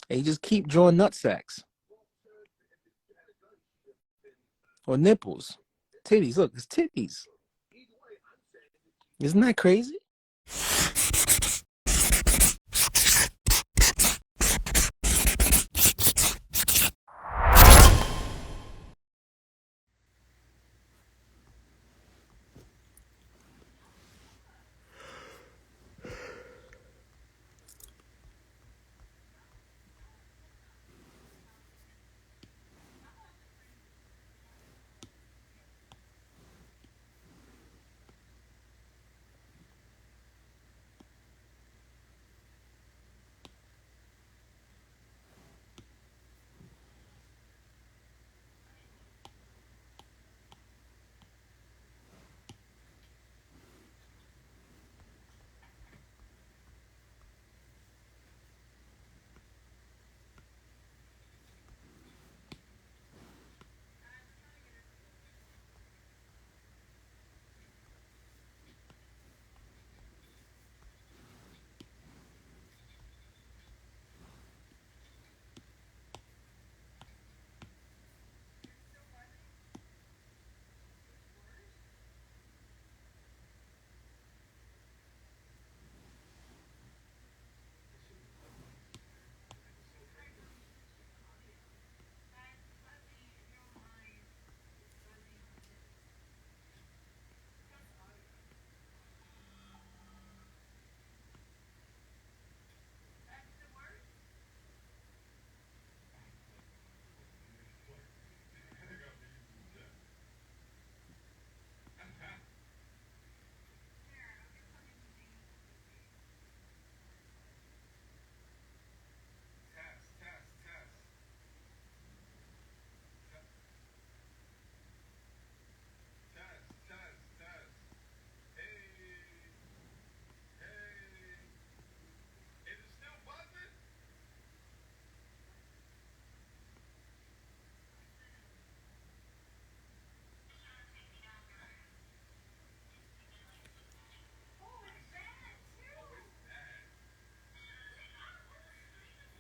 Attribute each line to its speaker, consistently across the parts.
Speaker 1: And you just keep drawing nut sacks. Or nipples. Titties. Look, it's titties. Isn't that crazy?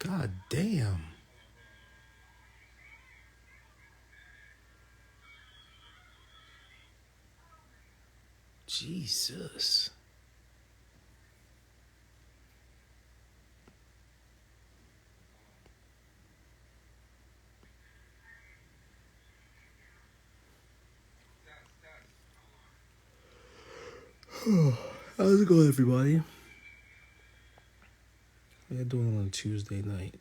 Speaker 1: God damn. Jesus. How's it going, everybody? What are you doing on Tuesday night?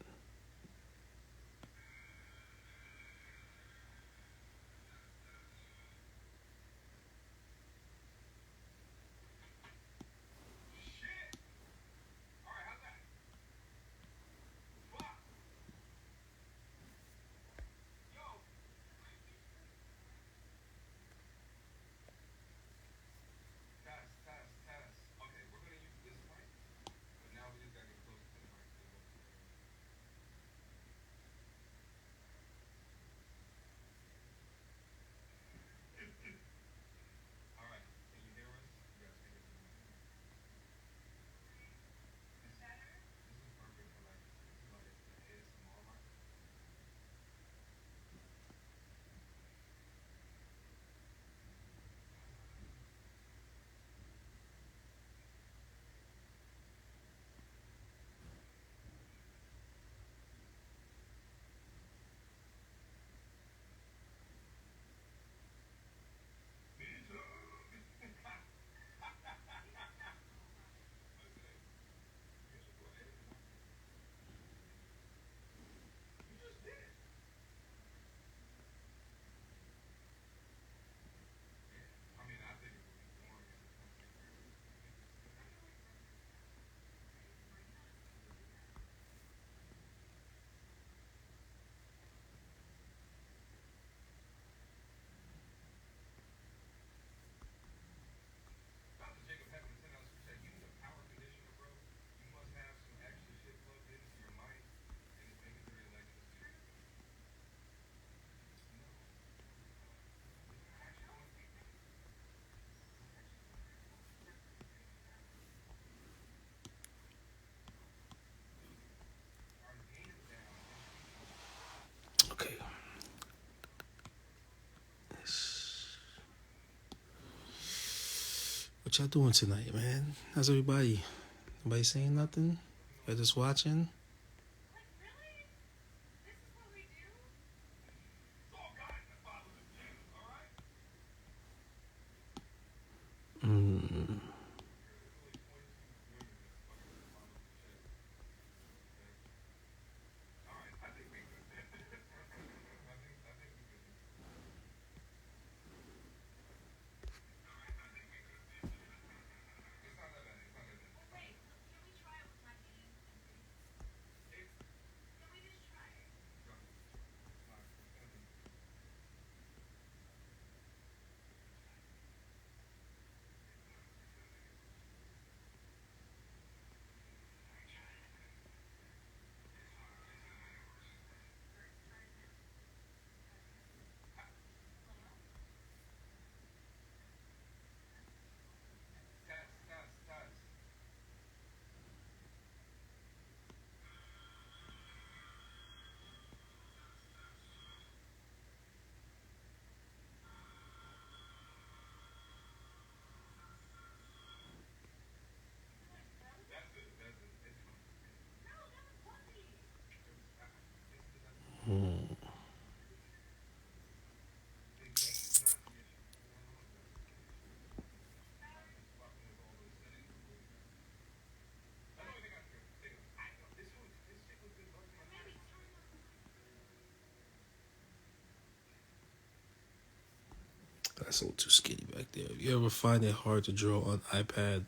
Speaker 1: What y'all doing tonight, man? How's everybody? Nobody saying nothing? Y'all just watching? That's a little too skinny back there. You ever find it hard to draw on iPad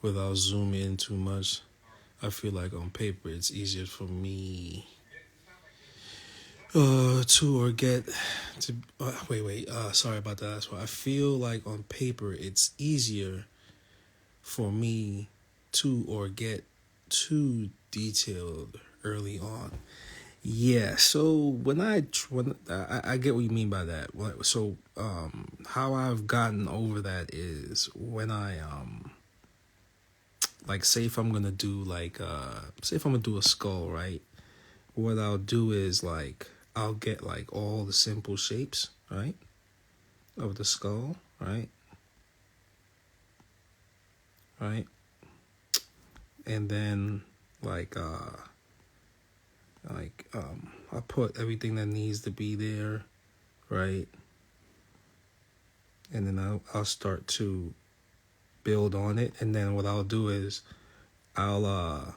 Speaker 1: without zooming in too much? I feel like on paper it's easier for me to or get to sorry about that. That's why I feel like on paper it's easier for me to or get too detailed early on. Yeah, so when I get what you mean by that. So how I've gotten over that is when I like say if I'm gonna do say if I'm gonna do a skull, right? What I'll do is like I'll get like all the simple shapes, right, of the skull, right, and then like I put everything that needs to be there, right, and then I'll start to build on it, and then what I'll do is I'll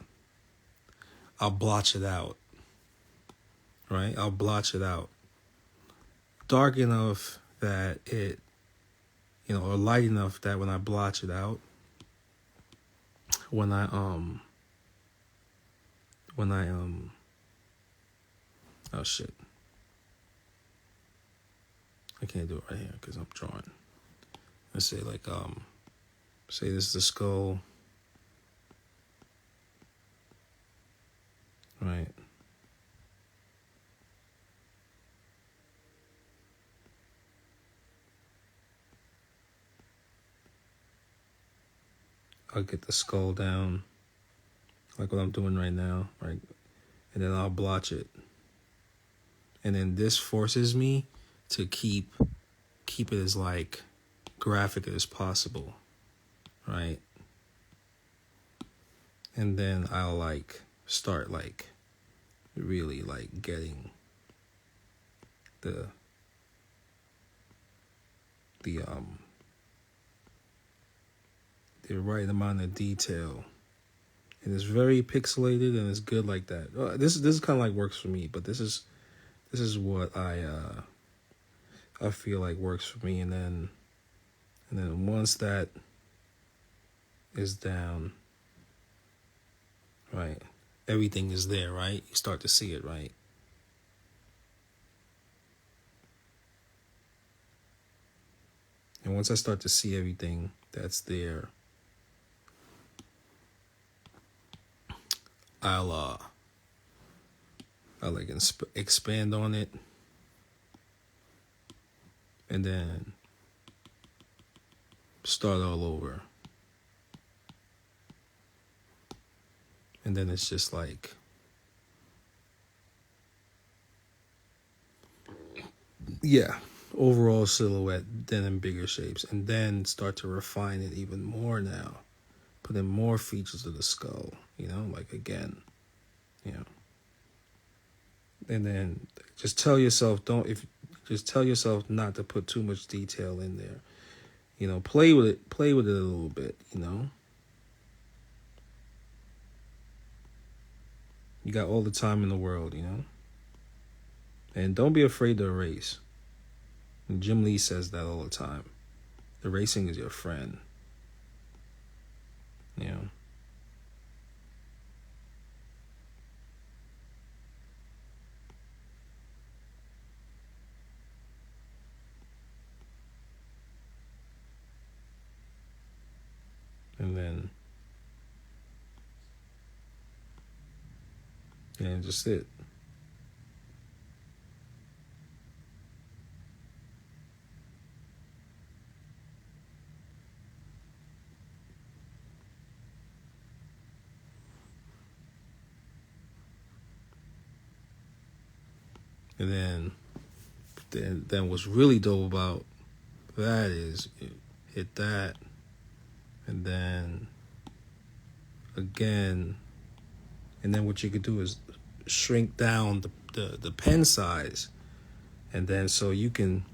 Speaker 1: blotch it out, right? I'll blotch it out dark enough that it, or light enough that when I blotch it out, when I oh shit, I can't do it right here because I'm drawing. Let's say say this is the skull, right? I'll get the skull down, like what I'm doing right now, right? And then I'll blotch it. And then this forces me to keep it as like graphic as possible, right? And then I'll like start like really like getting the right amount of detail, and it's very pixelated and it's good like that. This kind of like works for me, but this is what I feel like works for me, and then once that is down, right, everything is there, right? You start to see it, right? And once I start to see everything that's there, I'll like expand on it, and then start all over. And then it's just like, yeah. overall silhouette, then in bigger shapes, and then start to refine it even more now. Put in more features of the skull, like again, you know. And then just tell yourself just tell yourself not to put too much detail in there. Play with it a little bit, You got all the time in the world, And don't be afraid to erase. And Jim Lee says that all the time. Erasing is your friend. And just it. And then what's really dope about that is hit that, and then again, and then what you could do is shrink down the pen size, and then so you can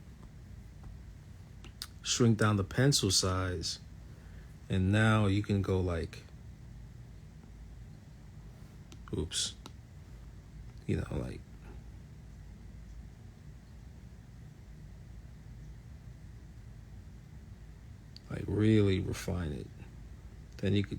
Speaker 1: shrink down the pencil size, and now you can go like, like really refine it. Then you could,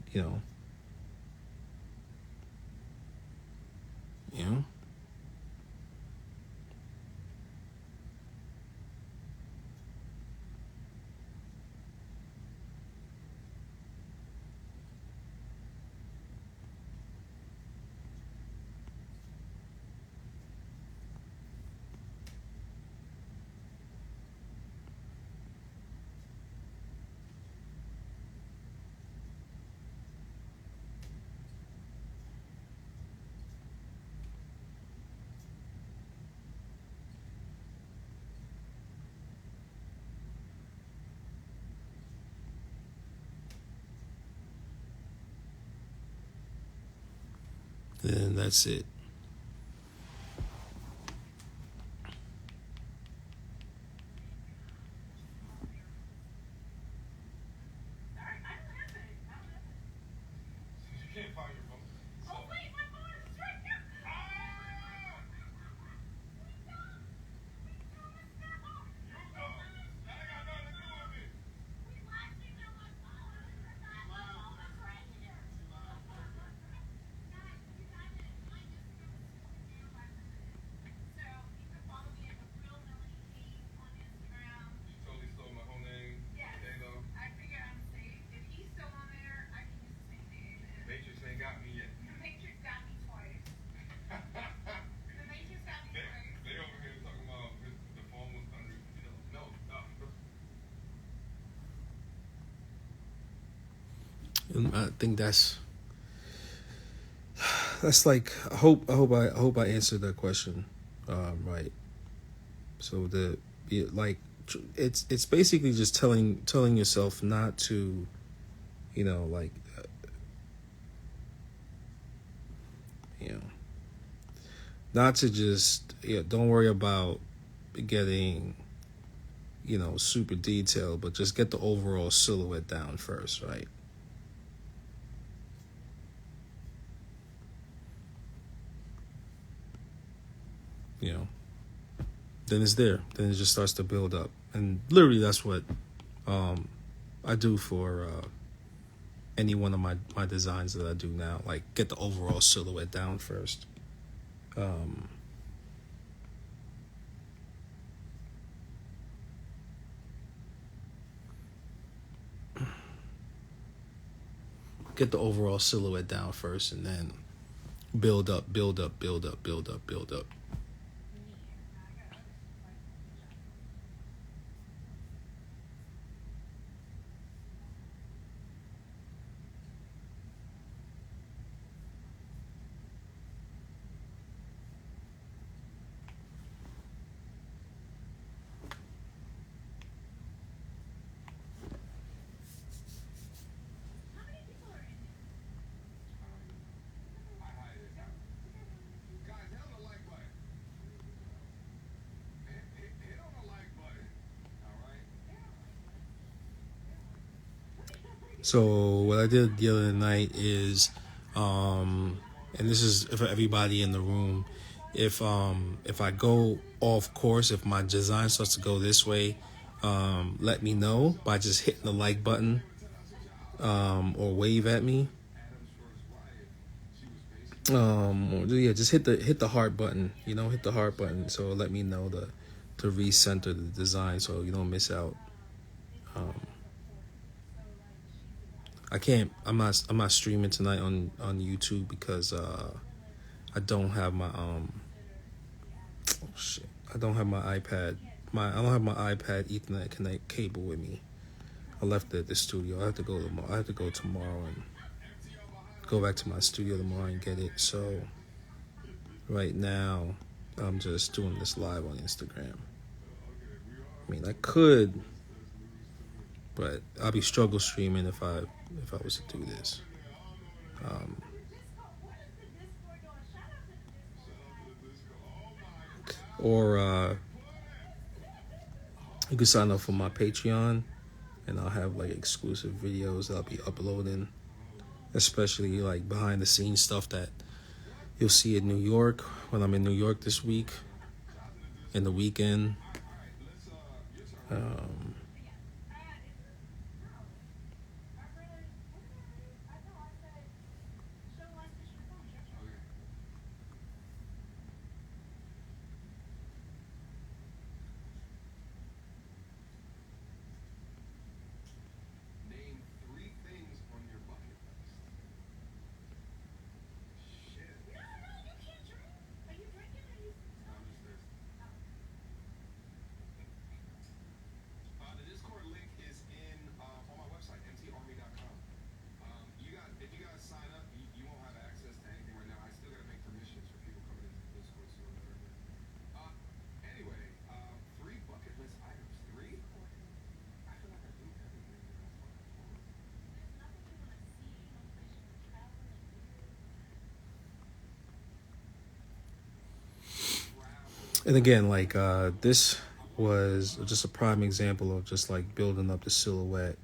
Speaker 1: then that's it. And I think that's like, I hope I answered that question right. So it's basically just telling yourself not to, like, not to just, don't worry about getting, super detailed, but just get the overall silhouette down first, right? Then it's there. Then it just starts to build up. And literally that's what I do for any one of my designs that I do now. Like, get the overall silhouette down first. Get the overall silhouette down first, and then build up. So what I did the other night is, and this is for everybody in the room, if I go off course, if my design starts to go this way, let me know by just hitting the like button, or wave at me. Yeah, just hit the heart button. Hit the heart button. So let me know to recenter the design so you don't miss out. I can't. I'm not streaming tonight on YouTube because I don't have my oh shit. I don't have my iPad. I don't have my iPad Ethernet connect cable with me. I left it at the studio. I have to go tomorrow. I have to go tomorrow and go back to my studio tomorrow and get it. So right now, I'm just doing this live on Instagram. I mean, I could, but I'll be struggle streaming if I was to do this. Or you can sign up for my Patreon, and I'll have like exclusive videos that I'll be uploading, especially like behind the scenes stuff that you'll see in New York when I'm in New York this week, in the weekend. And again, like this was just a prime example of just like building up the silhouette,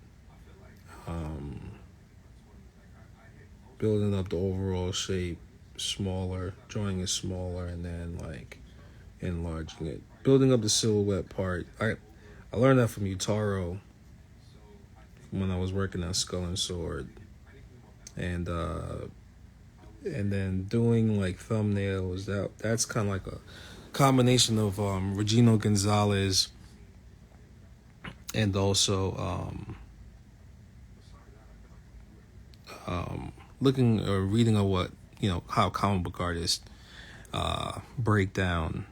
Speaker 1: building up the overall shape, smaller, drawing it smaller, and then like enlarging it, building up the silhouette part. I learned that from Utaro when I was working on Skull and Sword, and then doing like thumbnails. That's kind of like a combination of Regino Gonzalez and also looking or reading of what how comic book artists break down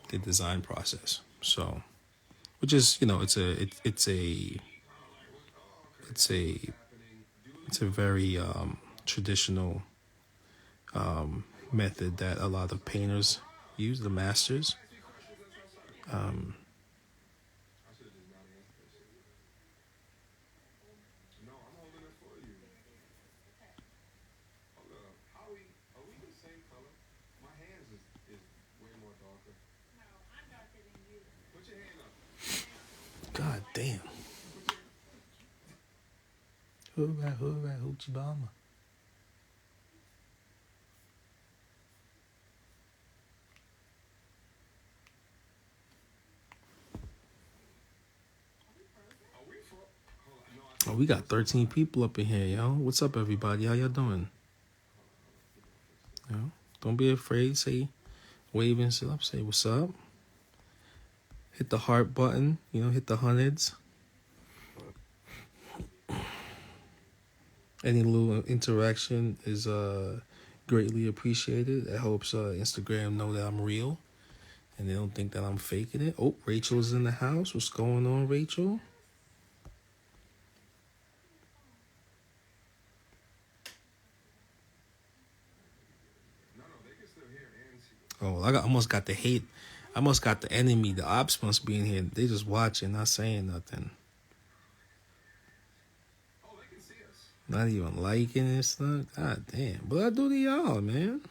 Speaker 1: the design process. So, which is it's a very traditional method that a lot of painters use, the masters. God damn. Hoorah, hoorah, hoochie bomber. Oh, we got 13 people up in here, yo. What's up, everybody? How y'all doing? Don't be afraid. Say, wave and sit up. Say, what's up? Hit the heart button. Hit the hundreds. Any little interaction is greatly appreciated. It helps Instagram know that I'm real, and they don't think that I'm faking it. Oh, Rachel's in the house. What's going on, Rachel? Oh, I almost got the hate. I almost got the enemy. The ops must be in here. They just watching, not saying nothing. Not even liking and stuff. God damn. But I do to y'all, man.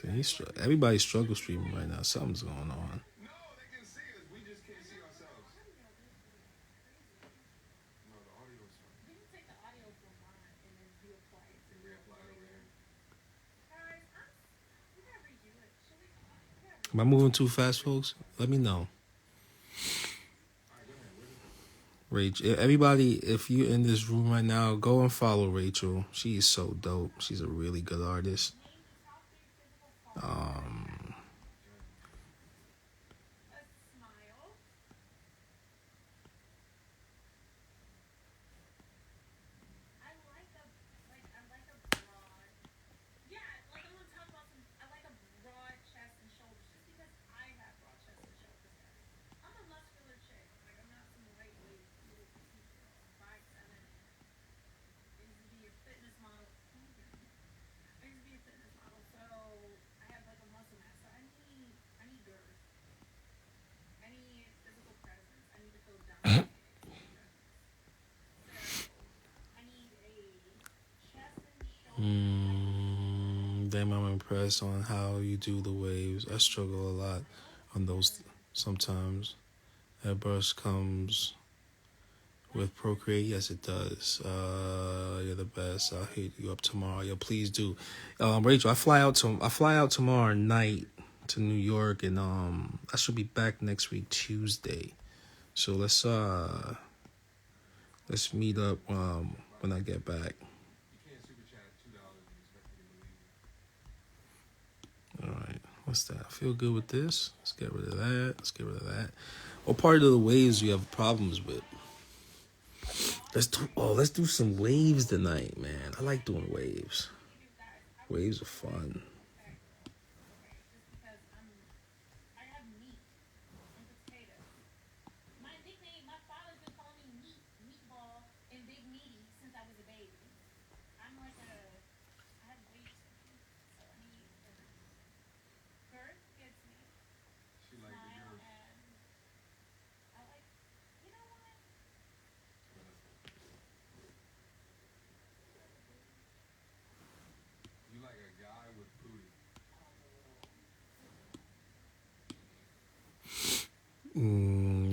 Speaker 1: Everybody's struggle streaming right now. Something's going on. Am I moving too fast, folks? Let me know. Rachel, everybody, if you're in this room right now, go and follow Rachel. She is so dope. She's a really good artist. Damn, I'm impressed on how you do the waves. I struggle a lot on those sometimes. That brush comes with Procreate. Yes, it does. You're the best. I'll hit you up tomorrow. Yo, please do. Rachel, I fly out tomorrow night to New York, and I should be back next week Tuesday. So let's meet up when I get back. All right, what's that? I feel good with this. Let's get rid of that. What part of the waves do you have problems with? Let's do some waves tonight, man. I like doing waves. Waves are fun.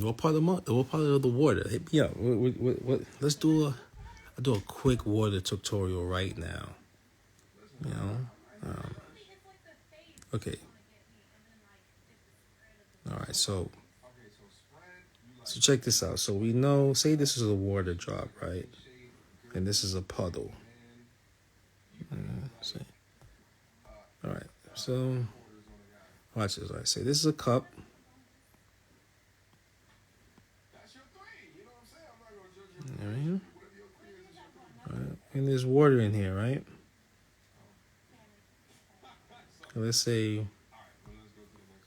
Speaker 1: What part of the water? Hit me up. What? Let's do a quick water tutorial right now. You know. Okay. All right. So check this out. So we know. Say this is a water drop, right? And this is a puddle. All right. So watch this. I say this is a cup. All right. And there's water in here, right? Let's say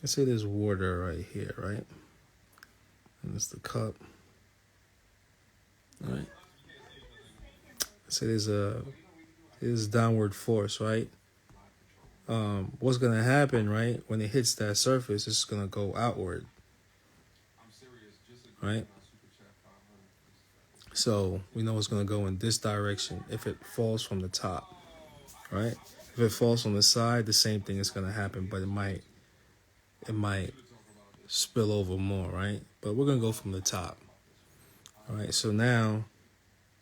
Speaker 1: there's water right here, right? And it's the cup. All right. Let's say there's downward force, right? What's gonna happen, right? When it hits that surface, it's gonna go outward, right? So we know it's gonna go in this direction if it falls from the top, right? If it falls from the side, the same thing is gonna happen, but it might spill over more, right? But we're gonna go from the top. All right. So now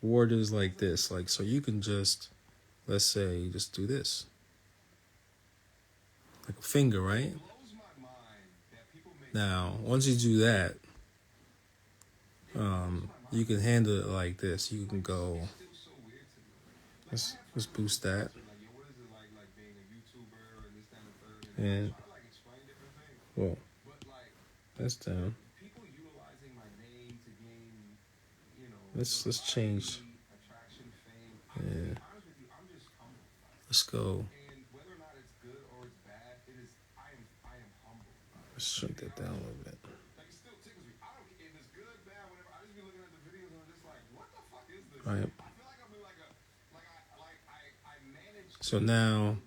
Speaker 1: water is like this, like so you can just let's say just do this. Like a finger, right? Now, once you do that, you can handle it like this. You can go, let's boost that. And, well, that's down. Let's change. Yeah. Let's go. Let's shrink that down a little bit. Right. So now,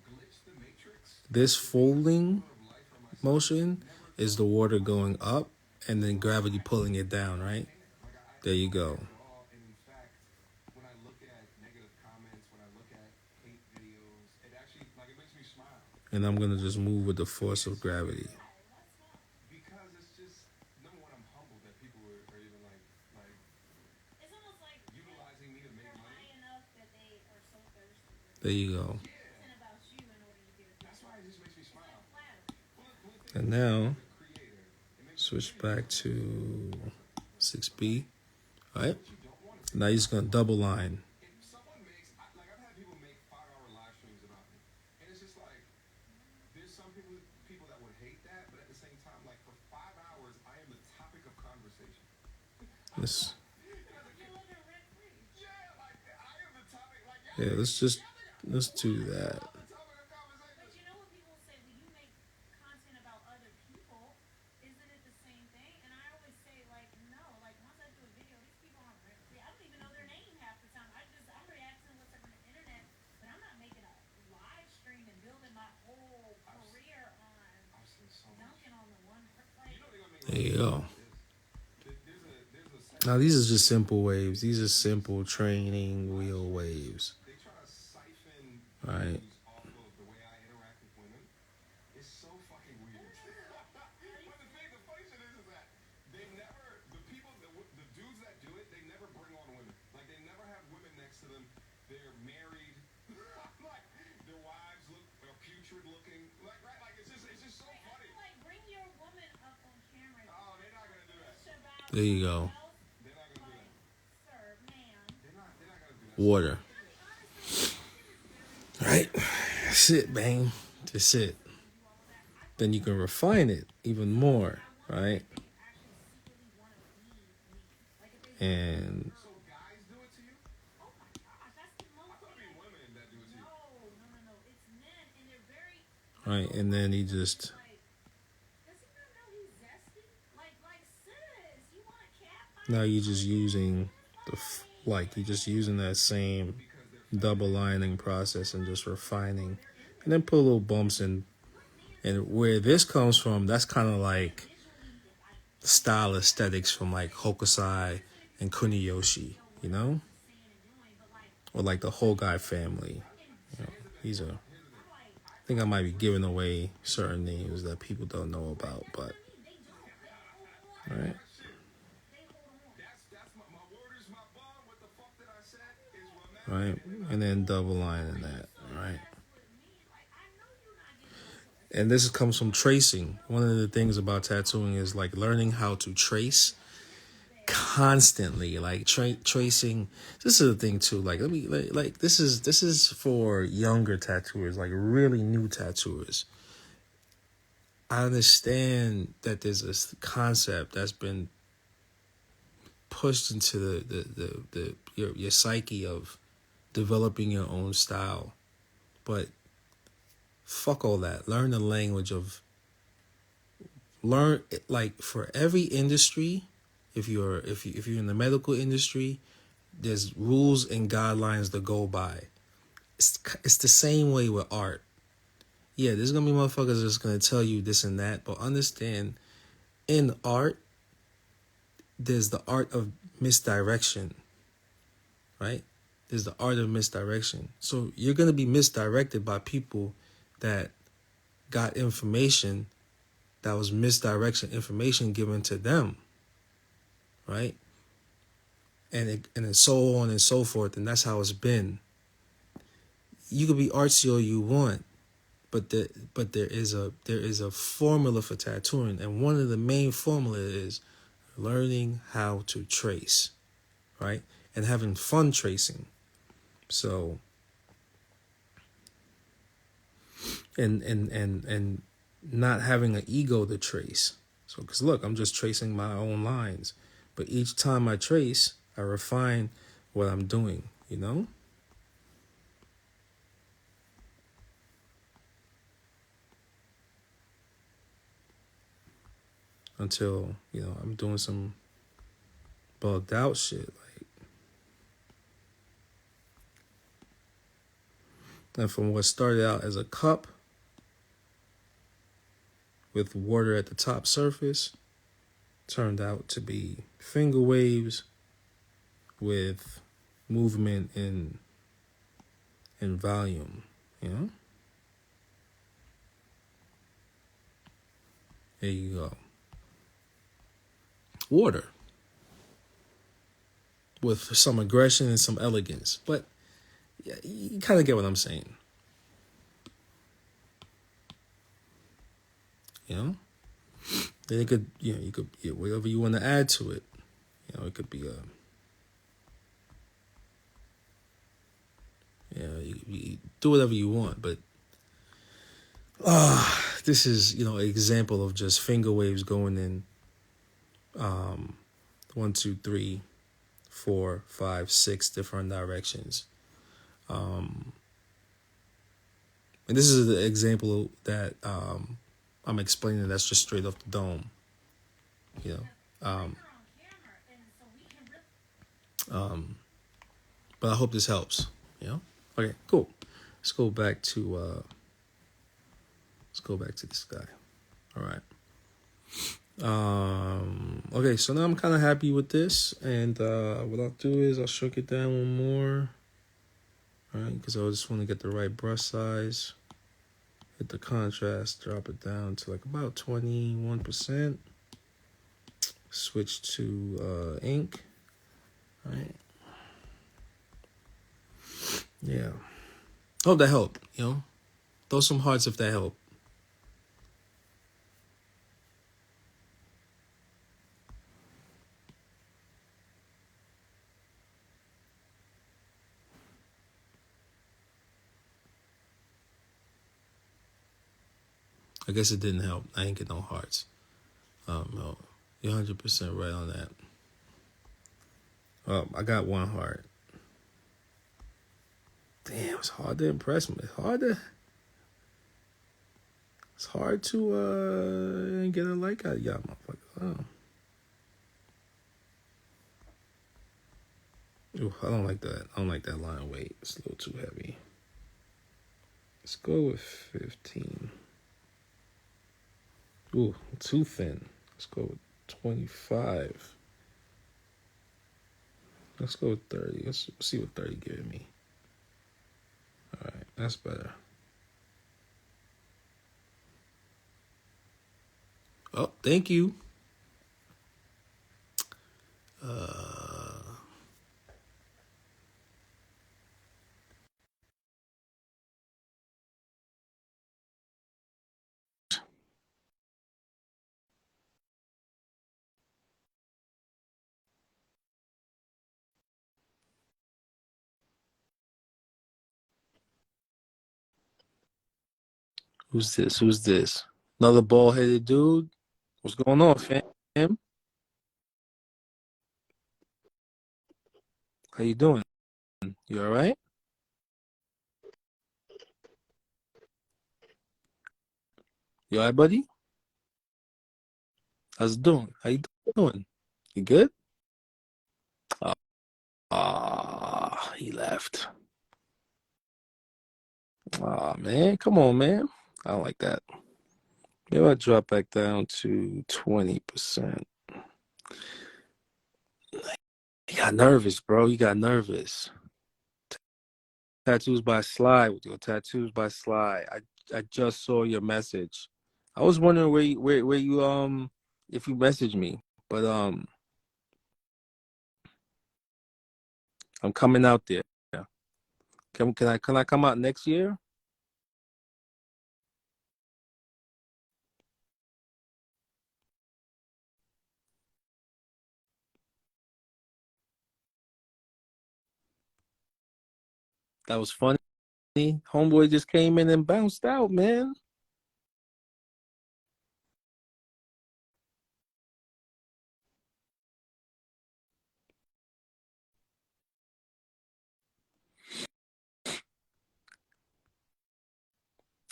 Speaker 1: this folding motion is the water going up and then gravity pulling it down, right? There you go. and I'm gonna just move with the force of gravity.
Speaker 2: Because it's just number one, I'm humbled that people are even like it's almost like utilizing me to make money. High enough that they are so thirsty.
Speaker 1: There you go.
Speaker 2: Yeah. About you in order to get. That's why it just makes me smile.
Speaker 1: And now switch back to 6B. All right. Now you're just gonna double line.
Speaker 2: If someone makes like I've had people make 5-hour live streams about me, and it's just like there's some people that would hate that, but at the same time, like for 5 hours, I am the topic of conversation.
Speaker 1: This.
Speaker 2: Yeah, like I am the topic. Like
Speaker 1: Yeah. Let's do that.
Speaker 2: But you know what people say when you make content about other people, isn't it the same thing? And I always say like no, like once I do a video, these people aren't rent free. I don't even know their name half the time. I'm reacting to what's on the internet, but I'm not making a live stream and building my whole career on dunking on the one. Like,
Speaker 1: There you go. Now these are just simple waves. These are simple training wheel waves.
Speaker 2: they try to siphon
Speaker 1: Right.
Speaker 2: views off of the way I interact with women. It's so fucking weird. But the funny shit is that they never, the people, the dudes that do it, they never bring on women. Like they never have women next to them. They're married. Like their wives are putrid looking. Like right, like it's just so funny. Like bring your woman up on camera. Oh, they're not gonna do that.
Speaker 1: There you go.
Speaker 2: They're not gonna do that. Sir, ma'am. They're not gonna do that.
Speaker 1: Water. Right. That's it, bang. That's it. Then you can refine it even more, right? And
Speaker 2: So guys do it to you? Oh my gosh, that's the most. I thought it'd be women that do it to you. No. It's men, and they're very.
Speaker 1: right, and then he just
Speaker 2: Like, does he not know he's zesty? Like, sis, you want a cat?
Speaker 1: now you're just using you're just using that same double lining process and just refining, and then put little bumps in. And where this comes from, that's kind of like style aesthetics from like Hokusai and Kuniyoshi, you know, or like the whole guy family. You know, these are. I think I might be giving away certain names that people don't know about, but all right.
Speaker 2: That's my word is my bond. What the fuck did I say? Is
Speaker 1: Right, and then double line in that, right? And this comes from tracing. One of the things about tattooing is like learning how to trace constantly, like tracing. This is the thing too. Like let me like this is for younger tattooers, like really new tattooers. I understand that there's this concept that's been pushed into your psyche of developing your own style, but fuck all that. Learn the language of like for every industry. If you're in the medical industry, there's rules and guidelines to go by. It's the same way with art. Yeah, there's gonna be motherfuckers that's gonna tell you this and that, but understand, in art, there's the art of misdirection, right? There's the art of misdirection. So you're gonna be misdirected by people that got information that was misdirection information given to them, right? And so on and so forth, and that's how it's been. You could be artsy all you want, but there is a formula for tattooing, and one of the main formula is learning how to trace, right? And having fun tracing. So and not having an ego to trace. So because look, I'm just tracing my own lines, but each time I trace, I refine what I'm doing, you know? Until, you know, I'm doing some bugged out shit. Like, and from what started out as a cup with water at the top surface, turned out to be finger waves with movement in volume, you know? There you go. Water with some aggression and some elegance, but yeah, you kind of get what I'm saying. You know, then it could, you could, whatever you want to add to it. It could be you do whatever you want, but this is, an example of just finger waves going in, 1, 2, 3, 4, 5, 6 different directions. And this is the example that I'm explaining. That's just straight off the dome, you know. But I hope this helps. Okay, cool. Let's go back to this guy. All right. Okay, so now I'm kind of happy with this, and what I'll do is I'll shrink it down one more. All right, because I just want to get the right brush size. Hit the contrast, drop it down to like about 21%. Switch to ink. All right. Yeah. Hope that helped. Throw some hearts if that helped. I guess it didn't help. I ain't get no hearts. No, you're 100% right on that. I got one heart. Damn, it's hard to impress me. It's hard to get a like out of y'all motherfuckers. Ooh, I don't like that. I don't like that line weight. It's a little too heavy. Let's go with 15. Ooh, too thin. Let's go with 25. Let's go with 30. Let's see what 30 giving me. All right, that's better. Oh, thank you. Who's this? Who's this? Another bald-headed dude? What's going on, fam? How you doing? You all right? You all right, buddy? How's it doing? How you doing? You good? He left. Man, come on, man. I don't like that. Maybe I'll drop back down to 20%. You got nervous, bro. You got nervous. Tattoos by Sly with your tattoos by Sly. I just saw your message. I was wondering where you if you messaged me, but I'm coming out there. Can I come out next year? That was funny. Homeboy just came in and bounced out, man.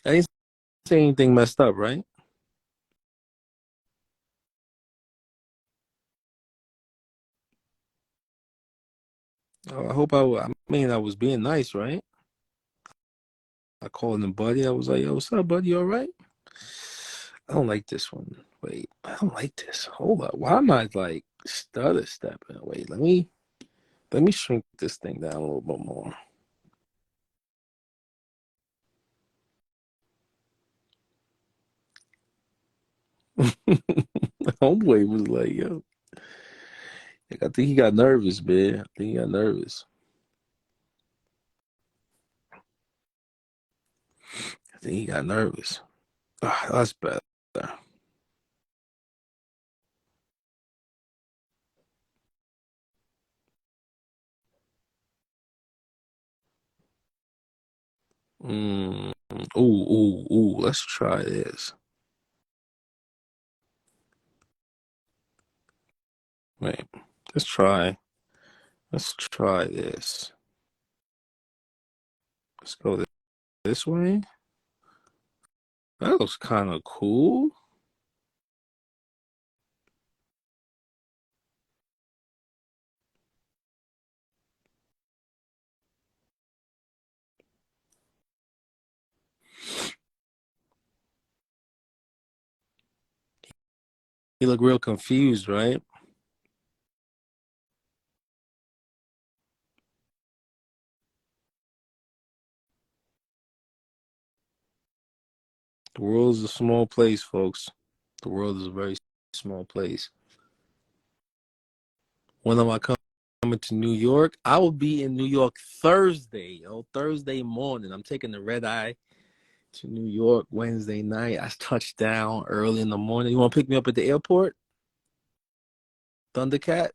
Speaker 1: I didn't say anything messed up, right? I hope I mean, I was being nice, right? I called him buddy. I was like, yo, what's up, buddy? You all right? I don't like this one. Wait, I don't like this. Hold up. Why am I like stutter stepping? Wait, let me shrink this thing down a little bit more. Homeboy was like, yo, like, I think he got nervous, man. I think he got nervous. I think he got nervous. That's better. Mm. Ooh, ooh, ooh. Let's try this. Wait. Let's try. Let's try this. Let's go this way. That looks kind of cool. He looked real confused, right? The world is a small place, folks. The world is a very small place. When am I coming to New York? I will be in New York Thursday, Thursday morning. I'm taking the red eye to New York Wednesday night. I touched down early in the morning. You want to pick me up at the airport, Thundercat?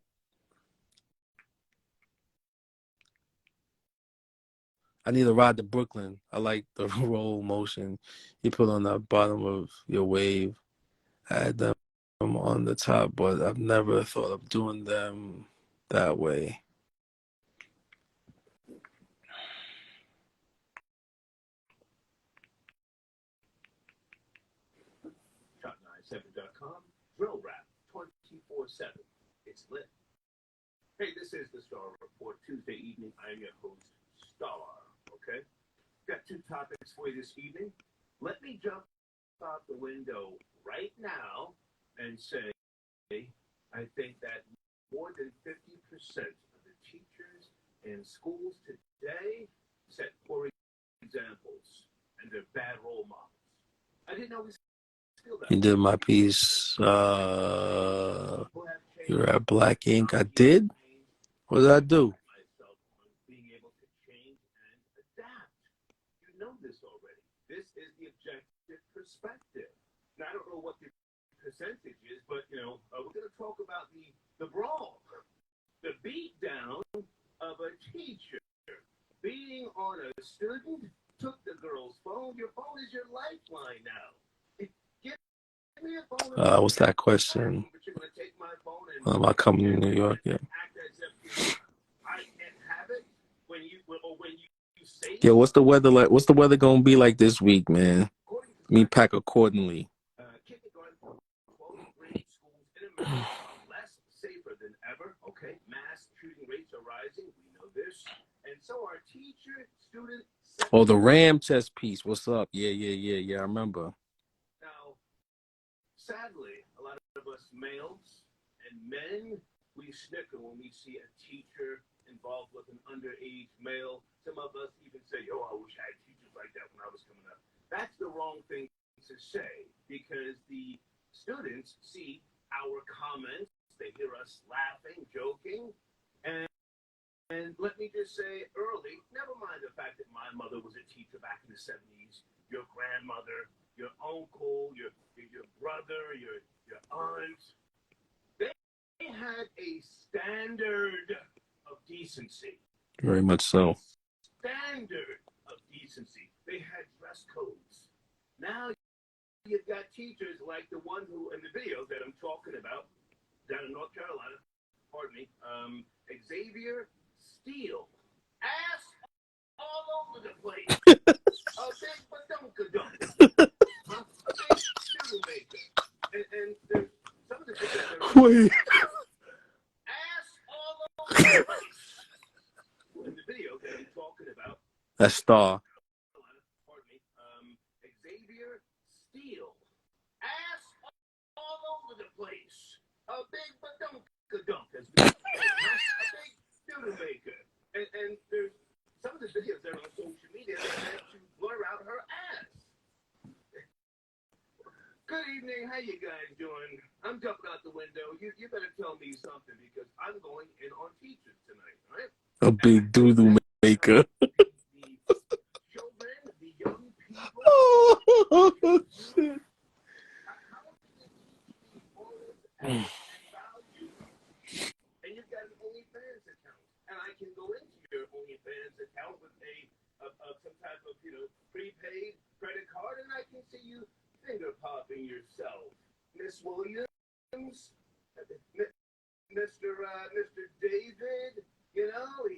Speaker 1: I need a ride to Brooklyn. I like the roll motion you put on the bottom of your wave. I had them on the top, but I've never thought of doing them that way.
Speaker 3: Shot97.com, drill rap 24/7. It's lit. Hey, this is the Star Report Tuesday evening. I'm your host, Star. Okay? Got two topics for you this evening. Let me jump out the window right now and say I think that more than 50% of the teachers in schools today set poor examples and they're bad role models. I didn't always feel that.
Speaker 1: You did my piece. You're at Black Ink. I did? What did I do?
Speaker 3: Being able to change and adapt. You know this already. This is the objective perspective. Now, I don't know what the percentage is, but we're going to talk about the brawl, the beat down of a teacher beating on a student. Took the girl's phone. Your phone is your lifeline now. Give me a phone.
Speaker 1: What's that question?
Speaker 3: But you're going to take my phone and
Speaker 1: Am I coming to New York? Yeah.
Speaker 3: act as if I can't have it when you say.
Speaker 1: Yo, what's the weather like? What's the weather gonna be like this week, man? Me pack accordingly.
Speaker 3: Kindergarten, 12th grade schools in America are less safer than ever. Okay, mass shooting rates are rising. We know this, and so are teacher, student.
Speaker 1: Oh, the Ram chess piece. What's up? Yeah. I remember.
Speaker 3: Now, sadly, a lot of us males and men, we snicker when we see a teacher involved with an underage male. Some of us even say, "Yo, I wish I had teachers like that when I was coming up." That's the wrong thing to say because the students see our comments, they hear us laughing, joking, and let me just say early, never mind the fact that my mother was a teacher back in the 70s, your grandmother, your uncle, your brother, your aunt, they had a standard of decency.
Speaker 1: Very much so.
Speaker 3: Standard of decency. They had dress codes. Now you've got teachers like the one who, in the video that I'm talking about, down in North Carolina, pardon me, Xavier Steele, ass all over the place. A big badunkadunk. A big student maker. And there's some of the videos that are
Speaker 1: Wait.
Speaker 3: ass all over the place. In the video that I'm talking about,
Speaker 1: That's Star.
Speaker 3: pardon me, Xavier Steele, ass all over the place. A big badunkadunk, as we say. A big student maker. And there's some of the videos that are on social media that had to blur out her ass. Good evening. How you guys doing? I'm jumping out the window. You better tell me something because I'm going in on teachers tonight, right?
Speaker 1: A big doodle maker.
Speaker 3: The children, the young people.
Speaker 1: Oh, shit.
Speaker 3: How can you teach me morals and values? And you've got an OnlyFans account, and I can go into your OnlyFans account with some type of prepaid credit card, and I can see you finger popping yourself, Miss Williams, Mr. David.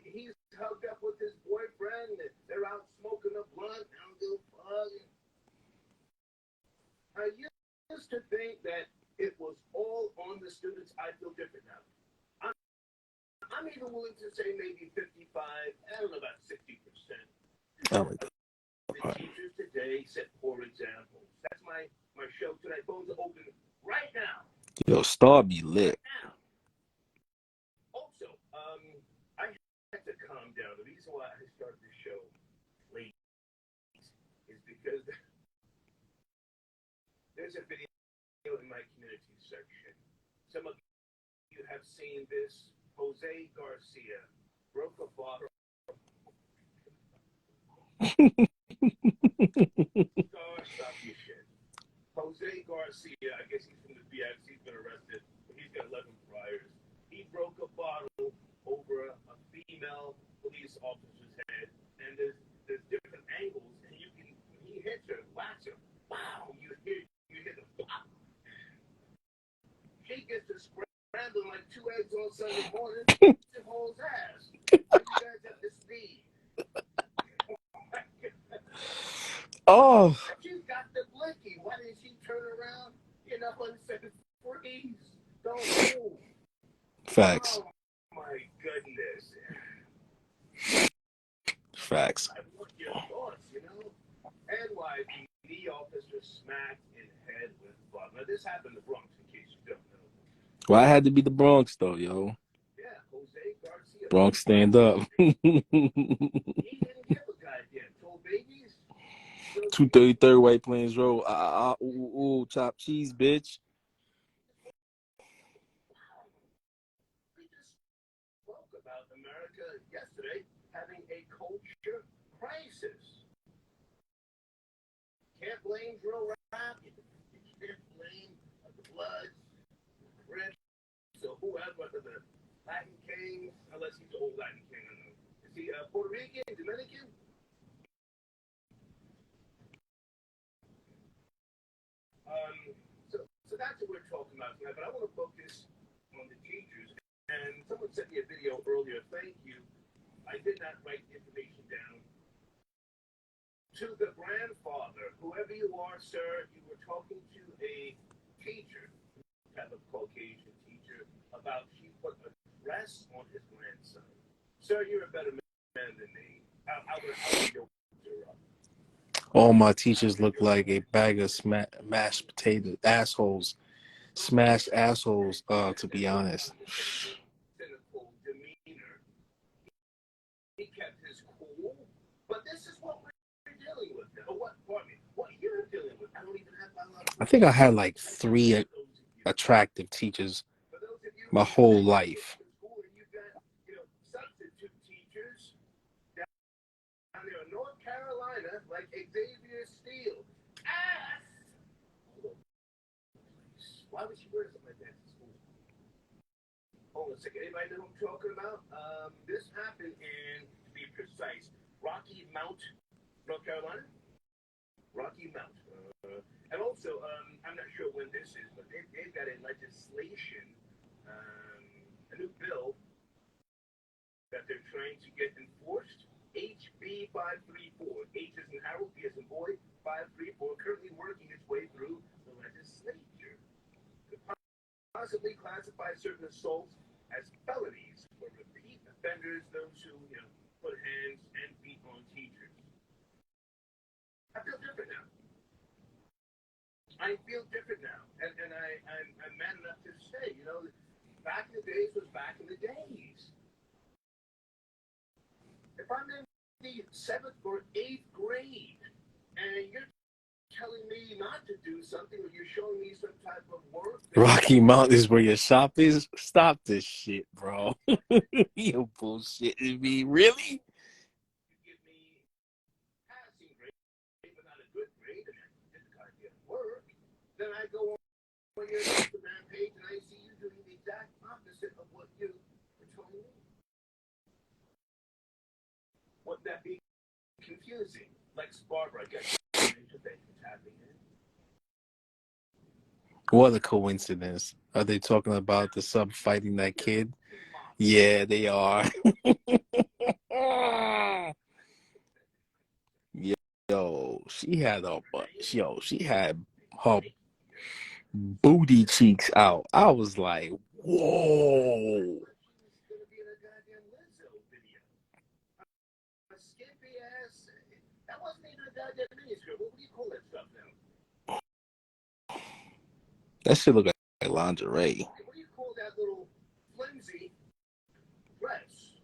Speaker 3: He's hugged up with his boyfriend. They're out smoking a blunt. I used to think that it was all on the students. I feel different now. I'm even willing to say maybe 55, I don't know, about 60%.
Speaker 1: Oh my God.
Speaker 3: The teachers today set poor examples. That's my show tonight. Phones are open right now.
Speaker 1: Yo, Star be lit.
Speaker 3: Now. Also, I had to calm down. The reason why I started the show late is because there's a video in my community section. Some of you have seen this. Jose Garcia broke a bottle. Stop your shit. Jose Garcia, I guess he's from the BX. He's been arrested. He's got 11 priors. He broke a bottle over a female police officer's head, and there's different angles, and you can, when he hits her, whacks her, wow, you hear the pop. She gets to scrambling like 2 eggs on Sunday morning. She holds ass. Why you guys at this speed?
Speaker 1: Oh.
Speaker 3: She's got the blicky. Why didn't she turn around? And said, freeze. Don't move.
Speaker 1: Facts.
Speaker 3: Oh, my goodness.
Speaker 1: Facts.
Speaker 3: I want your thoughts, NYPD officer smacked in head with blunt. Now, this happened in the Bronx, in case you don't know.
Speaker 1: Well, I had to be the Bronx, though, yo.
Speaker 3: Yeah, Jose Garcia.
Speaker 1: Bronx, stand up.
Speaker 3: He didn't give a goddamn. Told babies.
Speaker 1: 233rd White Plains Road. Chopped cheese, bitch.
Speaker 3: We just spoke about America yesterday having a culture crisis. Can't blame drill rap. You can't blame the Bloods, the Crips, or whoever, the Latin Kings, unless he's an old Latin King. I don't know. Is he Puerto Rican, Dominican? So that's what we're talking about tonight, but I want to focus on the teachers. And someone sent me a video earlier. Thank you. I did not write the information down. To the grandfather, whoever you are, sir, you were talking to a teacher, type of Caucasian teacher, about she put a dress on his grandson. Sir, you're a better man than me. I would yoke her up.
Speaker 1: All my teachers look like a bag of mashed potato assholes. Smashed assholes, to be honest.
Speaker 3: Cynical demeanor. He kept his cool, but this is what we're dealing with now. What you're dealing with. I don't even have my life.
Speaker 1: I think I had like 3 attractive teachers my whole life.
Speaker 3: You've got, substitute teachers down there in North Carolina, like Xavier Steele. Why would she wear something like that to school? Hold on a second. Anybody know what I'm talking about? This happened in, to be precise, Rocky Mount, North Carolina. Rocky Mount. And also, I'm not sure when this is, but they've got a legislation, a new bill that they're trying to get enforced. HB 534. H as in Harold, B as in boy, 534, currently working its way through the legislature. Could possibly classify certain assaults as felonies for repeat offenders, those who, put hands and feet on teachers. I feel different now. And I'm man enough to say, back in the days was back in the days. If I'm in the 7th or 8th grade and you're telling me not to do something, or you're showing me some type of work.
Speaker 1: Rocky Mountain is where your shop is? Stop this shit, bro. You bullshitting me. Really?
Speaker 3: You give me passing grade, but not a good grade, and I did the goddamn work. Then I go on your Instagram page and I see you doing the exact opposite of what you were telling me. Would that be confusing? Lex Barber, I guess, tapping in.
Speaker 1: What a coincidence. Are they talking about the sub fighting that kid? Yeah, they are. Yo, she had her booty cheeks out. I was like, whoa.
Speaker 3: Skimpy ass. That wasn't even a goddamn miniskirt. What do you call that stuff now?
Speaker 1: That shit look like lingerie.
Speaker 3: What do you call that little flimsy dress?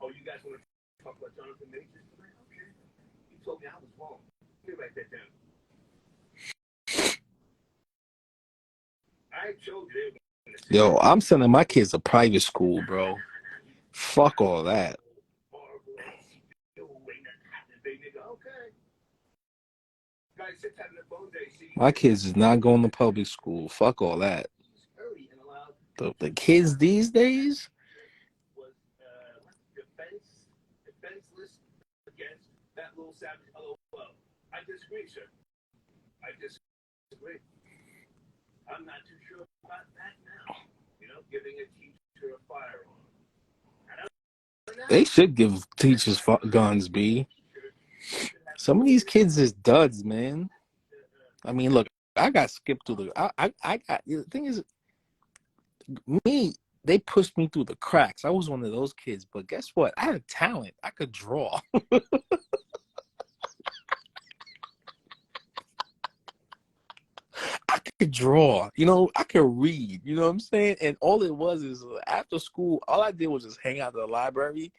Speaker 3: Oh, you guys want to talk about Jonathan Majors tonight? Okay. You told me I was wrong. Let me write that down. I told you.
Speaker 1: Yo, I'm sending my kids to private school, bro. Fuck all that. My kids is not going to public school. Fuck all that. The kids these days?
Speaker 3: Was defenseless against that little savage. LOL. I disagree, sir. I disagree. I'm not too sure about that now. You know, giving a teacher a firearm.
Speaker 1: They should give teachers guns, B. Some of these kids is duds, man. I mean, look, I got skipped through the. I got. The thing is, me, they pushed me through the cracks. I was one of those kids, but guess what? I had talent. I could draw. I could draw. You know, I could read. You know what I'm saying? And all it was is after school, all I did was just hang out at the library,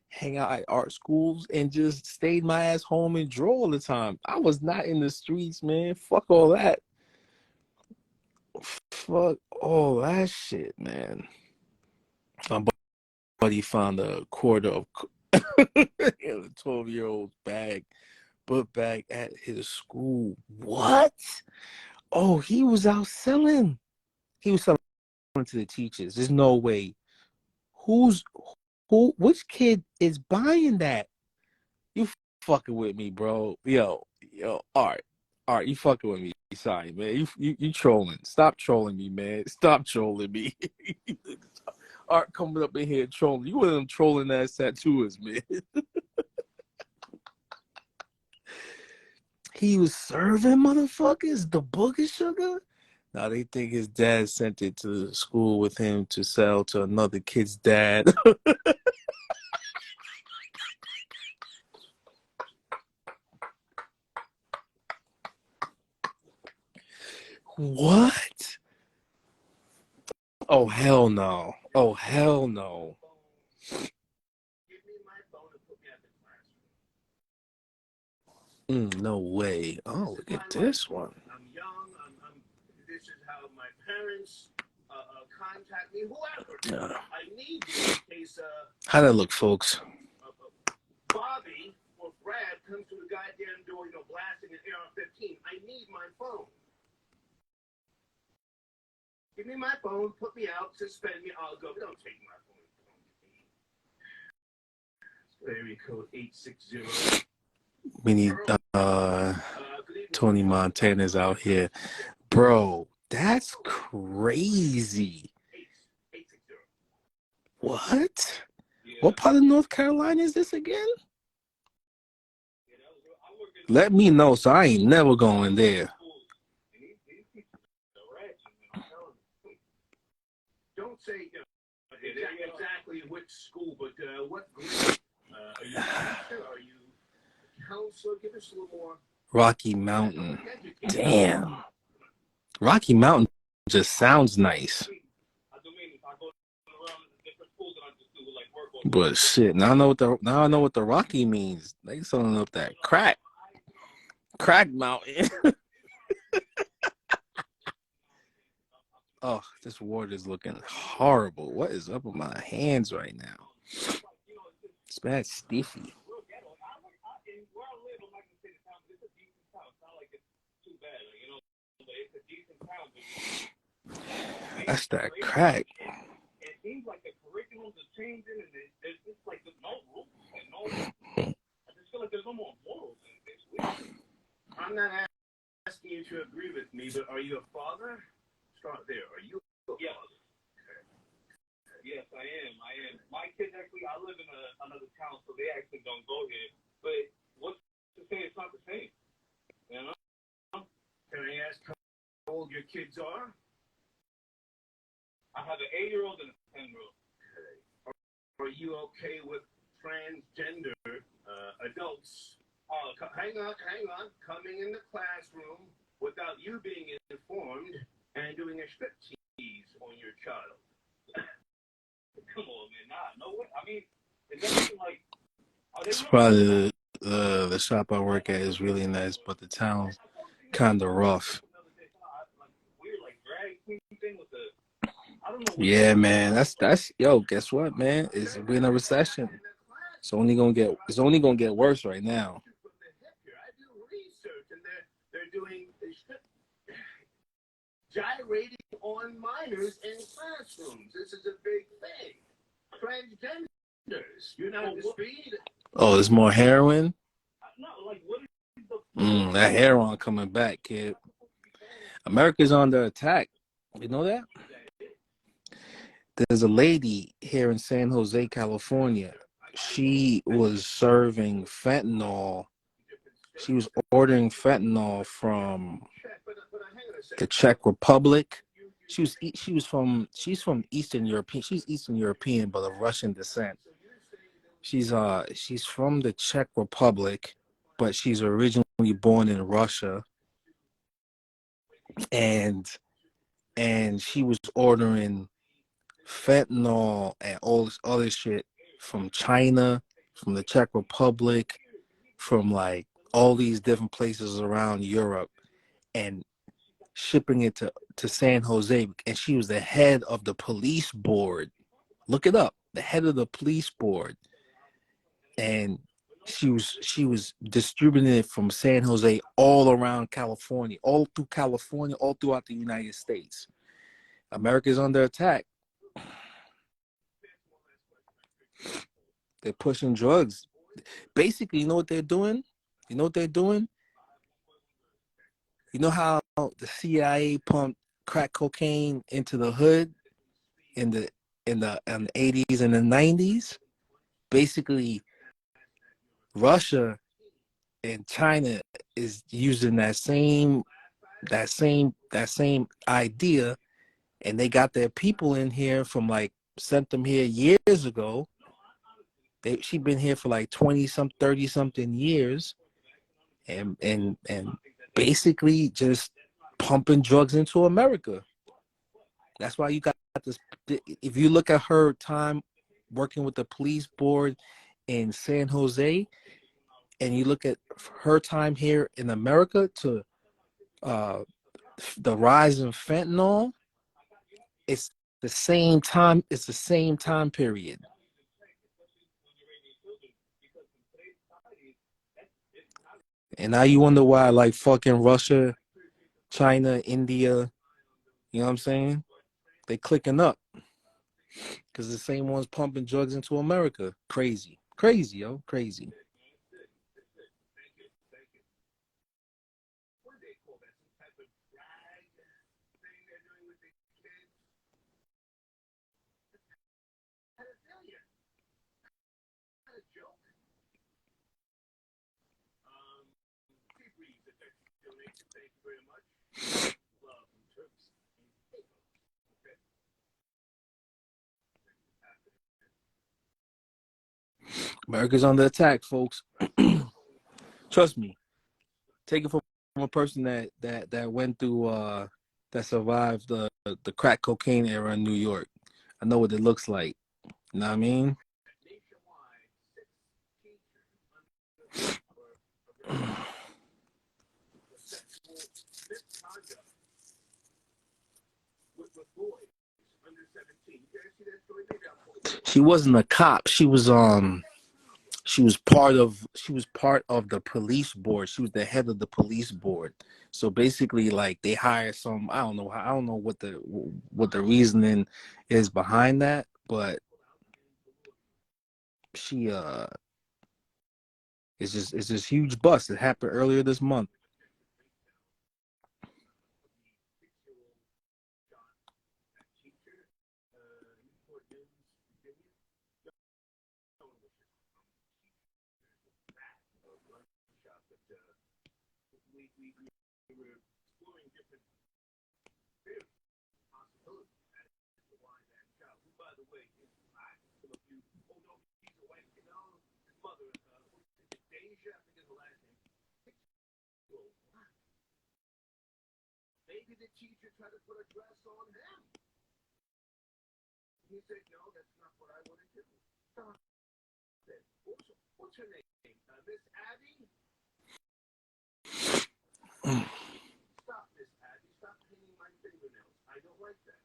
Speaker 1: hang out at art schools, and just stayed my ass home and draw all the time. I was not in the streets, man. Fuck all that. Fuck all that shit, man. My buddy found a quarter of a 12-year-old bag, book bag at his school. What? Oh, he was out selling. He was selling to the teachers. There's no way. Which kid is buying that? You fucking with me, bro. Yo, Art, you fucking with me. Sorry, man. You trolling. Stop trolling me, man. Stop trolling me. Art coming up in here trolling. You one of them trolling ass tattooers, man. He was serving motherfuckers the booger sugar. Now they think his dad sent it to school with him to sell to another kid's dad. What? Oh, hell no. Oh, hell no. No way. Oh, look at this one.
Speaker 3: I'm young. This is how my parents contact me. Whoever. I need you in case.
Speaker 1: How'd that look, folks?
Speaker 3: Bobby or Brad comes to the goddamn door, blasting an AR-15. I need my phone. Give me my phone, put me out, suspend me, I'll go. Don't take my phone. Area code 860.
Speaker 1: We need Tony Montana's out here. Bro, that's crazy. What? What part of North Carolina is this again? Let me know, so I ain't never going there.
Speaker 3: Don't say exactly which school, but what grade? Are you a teacher? Are you a counselor? Give us a little more.
Speaker 1: Rocky Mountain. Damn. Rocky Mountain just sounds nice. But shit, now I know what the Rocky means. They selling up that crack. Crack Mountain. Oh, this water is looking horrible. What is up with my hands right now? It's bad stiffy. That's that crack.
Speaker 3: It seems like the curriculums are changing, and there's just like there's no rules and no. I just feel like there's no more morals in this. I'm not asking you to agree with me, but are you a father? Start there. Are you a father? Yes. Okay. Yes, I am. My kids actually, I live in another town, so they actually don't go here. But what's to say it's not the same? You know? Can I ask how old your kids are? I have an 8-year-old and a 10-year-old. Okay. Are you okay with transgender adults? Hang on. Coming in the classroom without you being informed and doing a striptease on your child. Come on, man. No way. I mean, is that like?
Speaker 1: It's probably the shop I work at is really nice, but the town kind of rough. Yeah, man. That's yo. Guess what, man? We're in a recession. It's only gonna get worse right now.
Speaker 3: They're doing gyrating on minors in classrooms. This is a big thing. Transgenders. You're not the speed.
Speaker 1: Oh, there's more heroin.
Speaker 3: No, like what is
Speaker 1: That heroin coming back, kid. America's under attack. You know that? There's a lady here in San Jose, California. She was serving fentanyl. She was ordering fentanyl from the Czech Republic. She's from Eastern European. She's Eastern European, but of Russian descent. She's from the Czech Republic, but she's originally born in Russia. And she was ordering fentanyl and all this other shit from China, from the Czech Republic, from like all these different places around Europe, and shipping it to San Jose. And she was the head of the police board. Look it up. The head of the police board. And she was distributing it from San Jose all around California, all throughout the United States. America's under attack. They're pushing drugs. Basically, you know what they're doing? You know how the CIA pumped crack cocaine into the hood in the 80s and the 90s? Basically, Russia and China is using that same idea, and they got their people in here from like sent them here years ago. She been here for like 30 something years, and basically just pumping drugs into America. That's why you got this. If you look at her time working with the police board in San Jose, and you look at her time here in America to the rise in fentanyl, it's the same time. It's the same time period. And now you wonder why, like fucking Russia, China, India, you know what I'm saying? They clicking up because the same ones pumping drugs into America. Crazy, yo, crazy. America's under attack, folks. Trust me. Take it from a person that went through that survived the crack cocaine era in New York. I know what it looks like. You know what I mean? She wasn't a cop. She was part of the police board. She was the head of the police board. So basically, like they hired some. I don't know what the reasoning is behind that, but she it's this huge bust. It happened earlier this month.
Speaker 3: Maybe the teacher tried to put a dress on him. He said, no, that's not what I want to do. Stop it. What's her name? Miss Abby? Stop, Miss Abby. Stop painting my fingernails. I don't like that.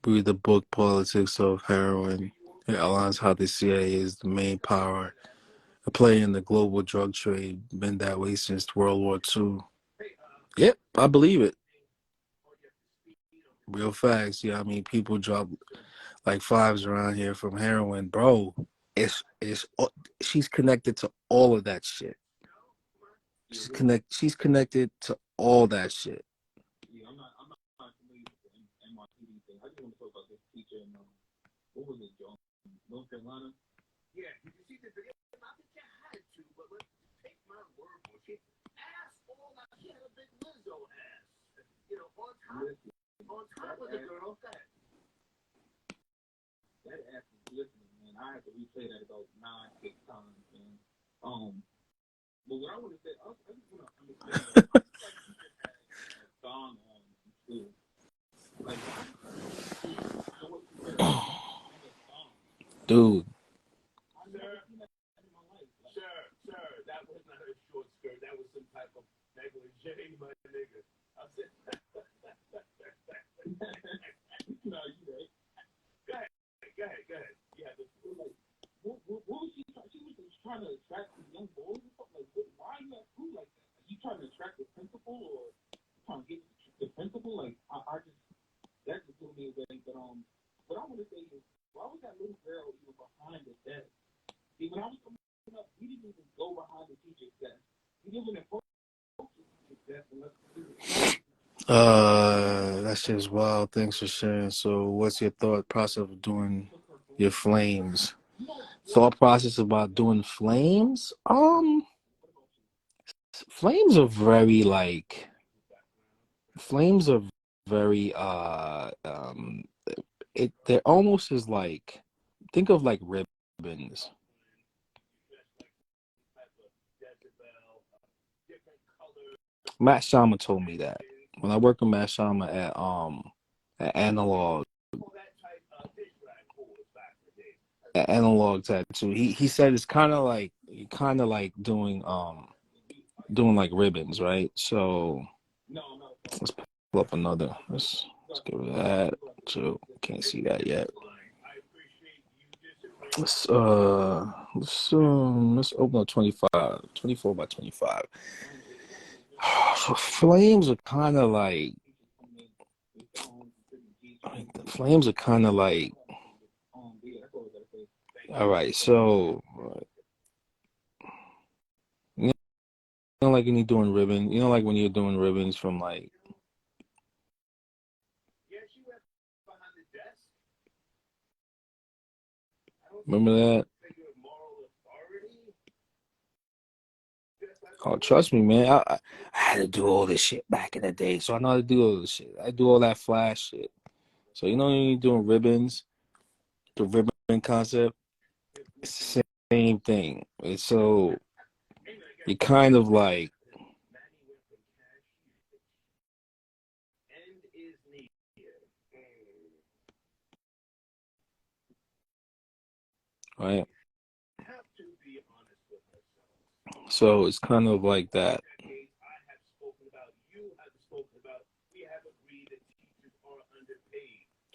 Speaker 1: Read the book Politics of Heroin. It outlines how the CIA is the main power, a player in the global drug trade, been that way since World War II. Yep, I believe it. Real facts. Yeah, I mean, people drop like fives around here from heroin, bro. It's she's connected to all of that shit. She's connected to all that shit.
Speaker 2: Yeah, I'm not familiar with the NYPD thing. I just want to talk about this teacher in what was it, John? North Carolina?
Speaker 3: Yeah, did you see the video? Not that you had to, but let's take my word for it. She ass all that. She had a big Lizzo ass. You know, on top of the girl. Go ahead.
Speaker 2: That ass is glistening, man. I had to replay that about 9, 6 times, man. But what I want to say, I just want to understand, like you just had a song on in school. Like, why did you know what you said? Sing a song.
Speaker 1: Dude.
Speaker 2: I've never seen that in my life. Like,
Speaker 3: Sir, that was not a short skirt. That was some type of negligee, my nigga. I said,
Speaker 2: no, you right.
Speaker 3: Go ahead. Yeah,
Speaker 2: like, what was she trying? She was just trying to attract the young boys or something. Like, why are you at school like that? Are you trying to attract the principal or trying to get the principal? Like, I just, that just blew me away. But what I want to say is, why was that little girl even behind the desk? See, when I was coming up, we didn't even go behind the teacher's desk. We didn't even approach the teacher's desk unless we were
Speaker 1: That's just wild. Thanks for sharing. So, what's your thought process of doing your flames? Thought process about doing flames? Flames are very like. Flames are very they're almost as like, think of like ribbons. Matt Shama told me that when I worked with Matt Shama at Analog Tattoo. He said it's kind of like doing like ribbons, right? So let's pull up another. Let's give it that. So can't see that yet. Let's open up 24 by 25. So flames are kind of like. The flames are kind of like. All right, so you know, like when you're doing ribbon, you know, like when you're doing ribbons from like. Remember that? Oh, trust me, man. I had to do all this shit back in the day, so I know how to do all this shit. I do all that flash shit. So you know when you're doing ribbons, the ribbon concept, it's the same thing. It's so you kind of like, right? So it's kind of like that.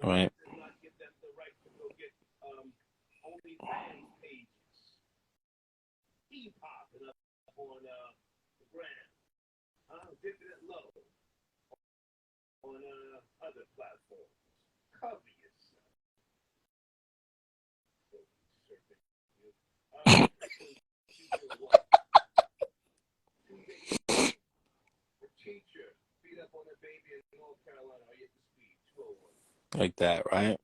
Speaker 1: Right.
Speaker 3: does not give them the right to go get OnlyFans pages. Popping up on the gram. Dipping it low on other platforms. Cover yourself. The teacher beat up on a baby in North Carolina. Are you at the speed? 201.
Speaker 1: Like that, right?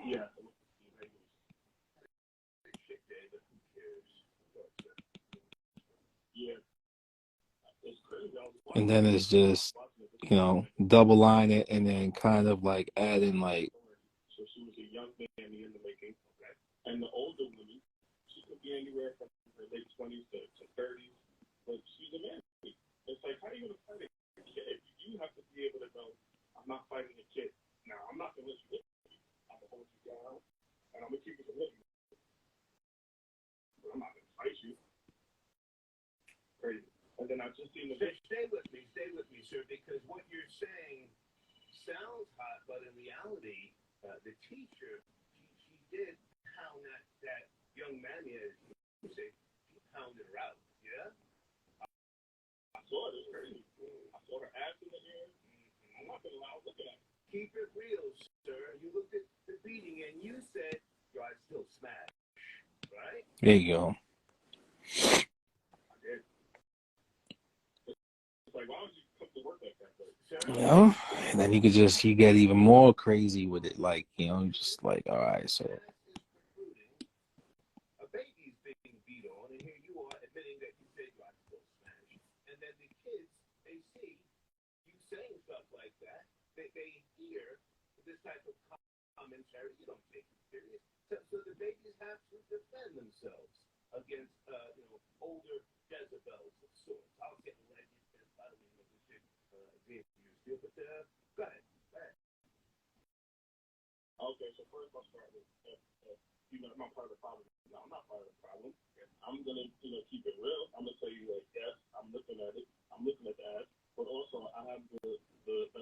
Speaker 3: Yeah. Shit, David. Who cares? Yeah. It's crazy.
Speaker 1: And then it's just, you know, double line it and then kind of like add in like.
Speaker 3: So she was a young mammy in the making. Okay. And the older woman, she could be anywhere from her late 20s to 30s, but she's a mammy. It's like, how are you going to fight a kid? You have to be able to know, I'm not fighting a kid. Now, I'm not going to let you hit me. I'm going to hold you down, and I'm going to keep you from hitting me. But I'm not going to fight you. Crazy. And then I've just seen the stay with me, sir, because what you're saying sounds hot, but in reality, the teacher, she did pound that young mammy, as you say, she pounded her out, yeah? I saw it, it's crazy. I saw her ass in the air. I'm not going to allow looking at it. Keep it real, sir. You looked at the beating and you said, yo, I still smash, right?
Speaker 1: There you go.
Speaker 3: I did. It's like, why would you come to work like that, though?
Speaker 1: You know, and then you get even more crazy with it, like, you know, just like, all right, so
Speaker 3: a baby's being beat on, and here you are admitting that you said you still smash, and then the kids, they see you saying stuff like that, they hear this type of commentary, you don't take it serious, so the babies have to defend themselves against, older Jezebels of sorts. I'll get the legend, I don't even know this shit being used here, but go ahead. Okay, so first I'll start with, I'm not part of the problem. No, I'm not part of the problem. I'm going to, keep it real. I'm going to tell you, like, yes, I'm looking at it. I'm looking at the ads. But also, I have the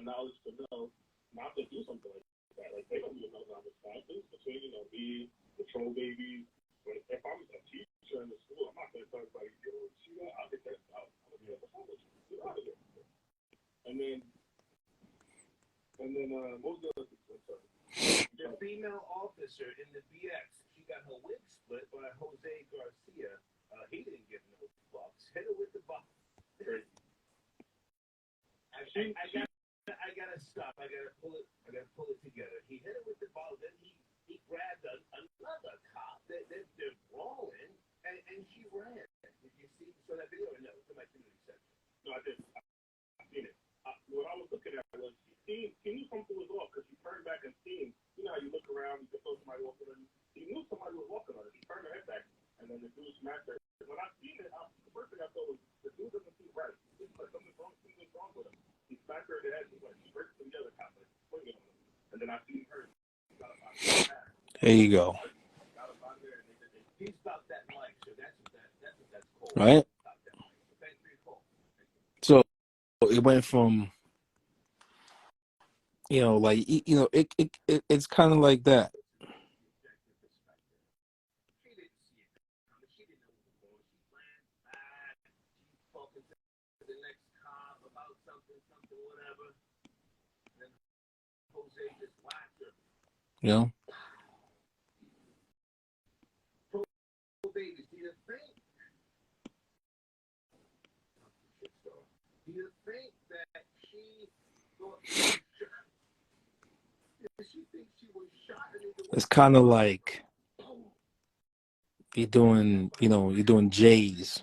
Speaker 3: knowledge to know not to do something like that. Like, they don't even know how to stop this between, me, the troll babies. But if I'm a teacher in the school, I'm not going to tell everybody, yo, I'll get that out. I'm going to get the phone with you. Get out of here. And then, what was the other thing? The female officer in the BX, she got her wig split by Jose Garcia. He didn't give no fucks. Hit her with the bottle. I gotta stop. I gotta pull it together. He hit her with the bottle. Then he grabbed another cop. They're brawling, and she ran. Did you see? So that video? No, it's in my community section. No, I didn't. I seen it. What I was looking at was he knew something was off because he turned back and seen. You know how you look around, you can throw somebody walking on you. He knew somebody was walking on it. He turned her head back, and then the dude smacked her. When I seen it, the first thing I thought was the dude doesn't seem right. It's like something's wrong with him. He smacked her in the head. He went straight to the other cop, like swinging on him. And then I seen her.
Speaker 1: there you go.
Speaker 3: He stopped that light, so that's cool.
Speaker 1: Right? So it went from, like, it's kind of like that. You know?
Speaker 3: Do you think that she was shot?
Speaker 1: It's kind of like you're doing J's.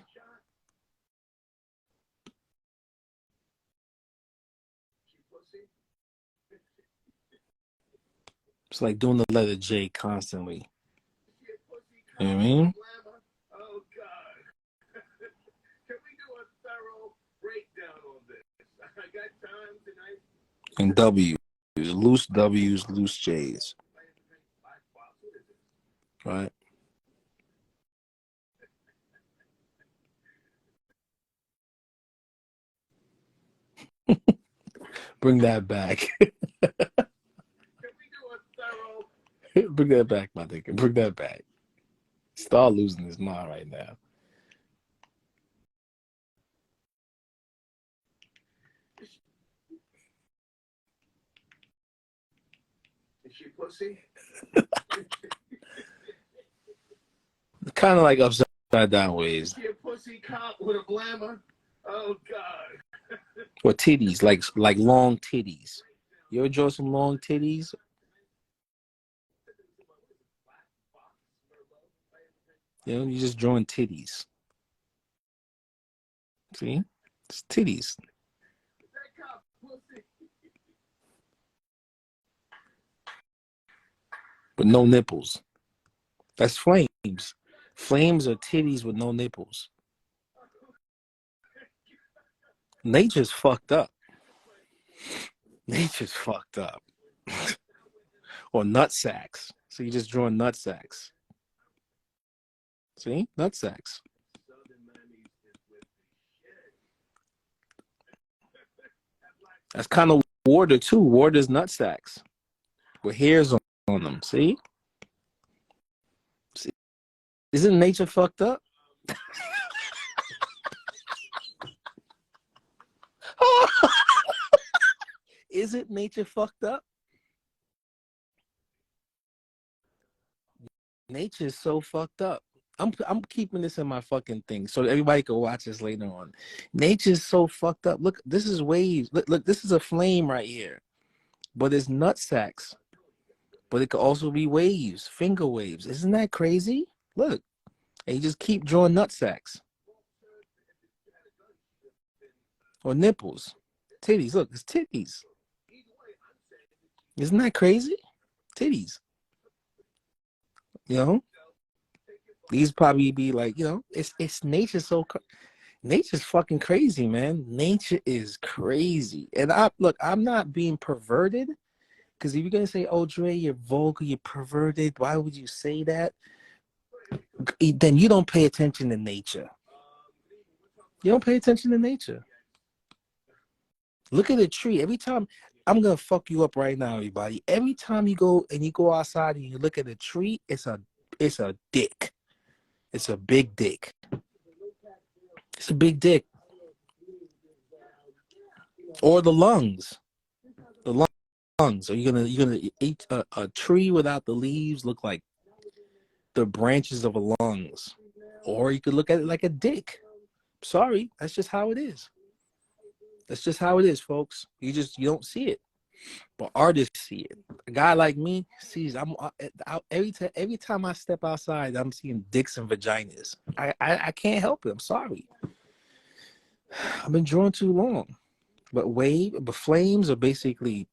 Speaker 1: It's like doing the letter J constantly. You know what I mean?
Speaker 3: Oh, God. Can we do a thorough breakdown on this? I got time tonight.
Speaker 1: And W's. Loose W's, loose J's. Right? Bring that back.
Speaker 3: Can we do a
Speaker 1: Bring that back, my nigga. Bring that back. Start losing his mind right now.
Speaker 3: Is she pussy?
Speaker 1: Kind of like upside down ways.
Speaker 3: Is she a pussy cop with a glamour? Oh God.
Speaker 1: Or titties, like long titties. You ever draw some long titties? You know, you're just drawing titties. See? It's titties. But no nipples. That's flames. Flames are titties with no nipples. Nature's fucked up. Nature's fucked up. Or nut sacks. So you're just drawing nut sacks. See? Nut sacks. That's kind of water too. Water's nut sacks with hairs on them. See? Isn't nature fucked up? Isn't nature fucked up? Nature is so fucked up. I'm keeping this in my fucking thing so everybody can watch this later on. Nature is so fucked up. Look, this is waves. Look, this is a flame right here. But it's nut sacks. But it could also be waves, finger waves. Isn't that crazy? Look. And you just keep drawing nut sacks. Or nipples. Titties. Look, it's titties. Isn't that crazy? Titties. You know? These probably be like, you know, it's nature so nature's fucking crazy, man. Nature is crazy. And I'm not being perverted. Because if you're gonna say, oh Dre, you're vulgar, you're perverted, why would you say that? Then you don't pay attention to nature. You don't pay attention to nature. Look at a tree. Every time I'm gonna fuck you up right now, everybody. Every time you go outside and you look at a tree, it's a dick. It's a big dick. It's a big dick. Or the lungs. The lungs. Are you gonna eat a tree without the leaves? Look like the branches of a lungs. Or you could look at it like a dick. Sorry, that's just how it is. That's just how it is, folks. You don't see it, but artists see it. A guy like me sees. Every time I step outside, I'm seeing dicks and vaginas. I can't help it. I'm sorry. I've been drawing too long. But flames are basically,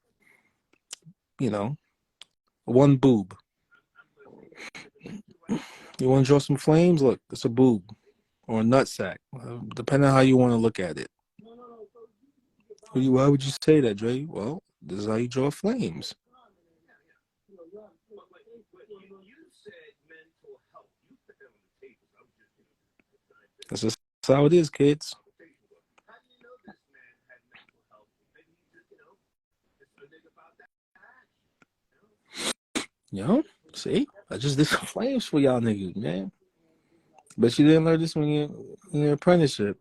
Speaker 1: you know, one boob. You want to draw some flames? Look, it's a boob or a nutsack, depending on how you want to look at it. Why would you say that, Dre? Well, this is how you draw flames. That's just how it is, kids. You know, see, I just did some flames for y'all niggas, man. But you didn't learn this when you in your apprenticeship.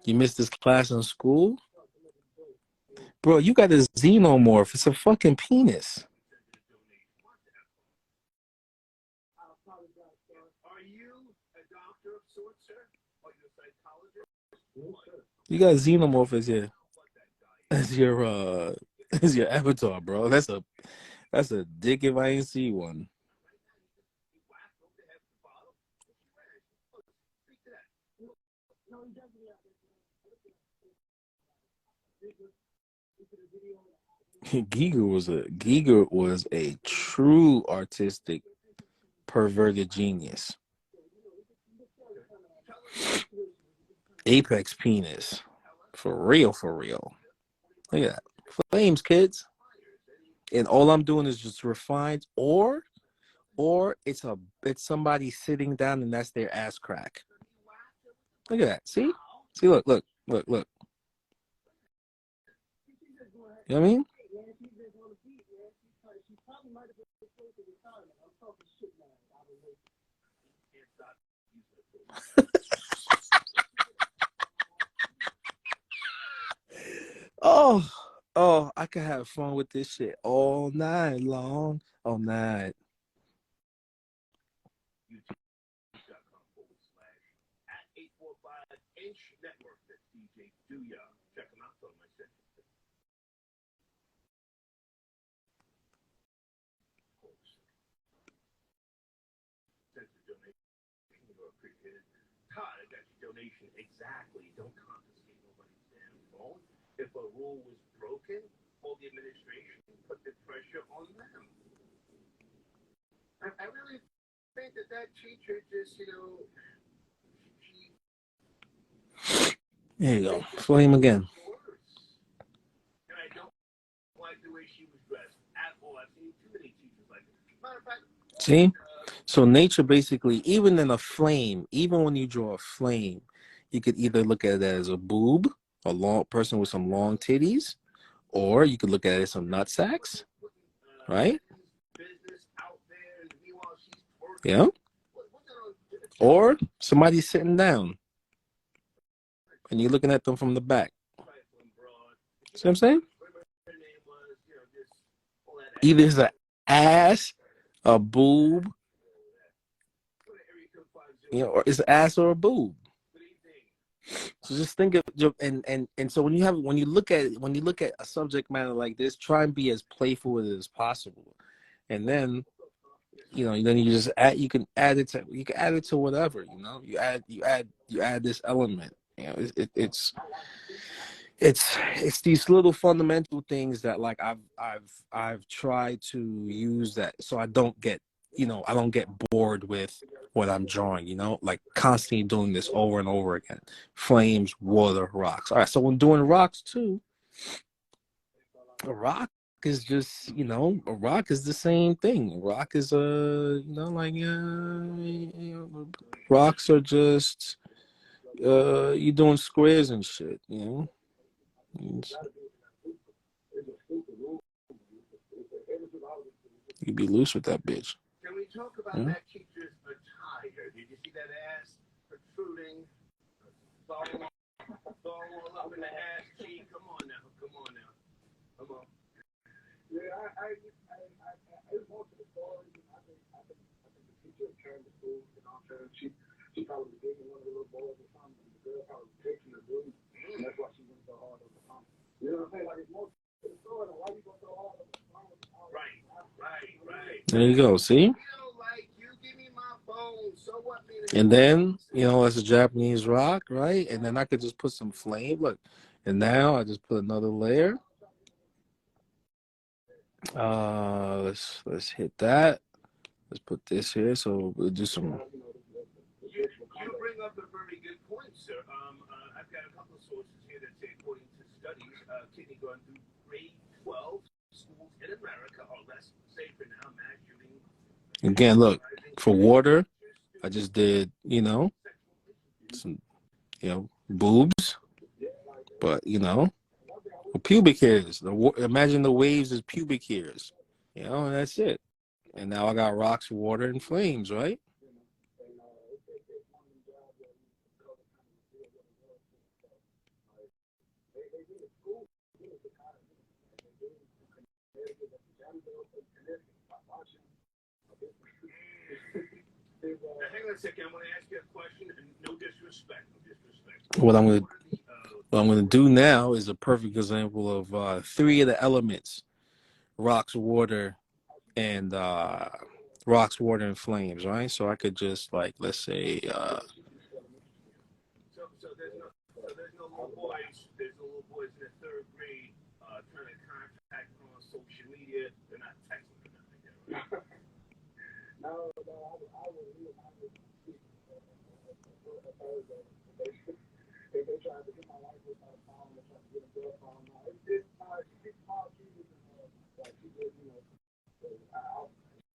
Speaker 1: You missed this class in school? Bro, you got a xenomorph. It's a fucking penis. You got xenomorph as your avatar, bro. That's a dick if I ain't see one. Giger was a true artistic perverted genius. Apex penis. For real, for real. Look at that. Flames, kids. And all I'm doing is just refined or it's somebody sitting down and that's their ass crack. Look at that. See? See, look. You know what I mean? Oh, I can have fun with this shit all night long. All night.
Speaker 3: YouTube.com/@845inch network. That's DJ Duya. Check him out on my section. Send a donation. You appreciate it. Todd, I got your donation. Exactly. Don't confiscate nobody's damn phone. If a rule was broken, all the administration put the pressure on them. I really think that teacher just, she.
Speaker 1: There you go. Flame again.
Speaker 3: And I don't like the way she was dressed at all. I've seen too many teachers like it. Matter of fact,
Speaker 1: See? So nature basically, even in a flame, even when you draw a flame, you could either look at it as a boob, a long person with some long titties, or you could look at it as some nut sacks, right? Yeah. Or somebody sitting down and you're looking at them from the back. See what I'm saying? Either it's an ass, a boob, or it's an ass or a boob. So just think of and so when you look at a subject matter like this, try and be as playful with it as possible, and then then you can add it to whatever you add this element. It's these little fundamental things that like I've tried to use that so I don't get bored with what I'm drawing, like constantly doing this over and over again. Flames, water, rocks. All right, so when doing rocks too, a rock is just, a rock is the same thing. A rock is rocks are just you doing squares and shit, You be loose with that bitch.
Speaker 3: Can we talk about that teacher's attire? Did you see that ass protruding? Thong all up in the ass cheek. Come on now. Come on. Yeah, I want the story. I think the teacher turned the school, she probably gave me one of the little boys or something. The girl probably taking the dude. And that's why she went so hard on the phone. You know what I'm saying? Like, it's more to the story. Why you go so hard on the phone? Right.
Speaker 1: There you go. See? And then, it's a Japanese rock, right? And then I could just put some flame. Look. And now I just put another layer. Let's hit that. Let's put this here. So we'll do some.
Speaker 3: You bring up a very good point, sir. I've got a couple of sources here that say, according to studies, kindergarten through grade 12 schools in America are less safe now. Mass shooting.
Speaker 1: Again, look, for water, I just did, some, boobs, but, pubic hairs. Imagine the waves as pubic hairs, and that's it. And now I got rocks, water, and flames, right?
Speaker 3: Hang on a second. I'm going to ask you a question, and no disrespect.
Speaker 1: What I'm gonna do now is a perfect example of three of the elements: rocks, water, and flames. Right. So I could just let's say.
Speaker 3: So there's no little boys. There's no little boys in the third grade trying to contact them on social media. They're not texting or nothing like that, right? No, I would. If they try to get my wife with my phone, they try to get a girl phone. She's small, like she did,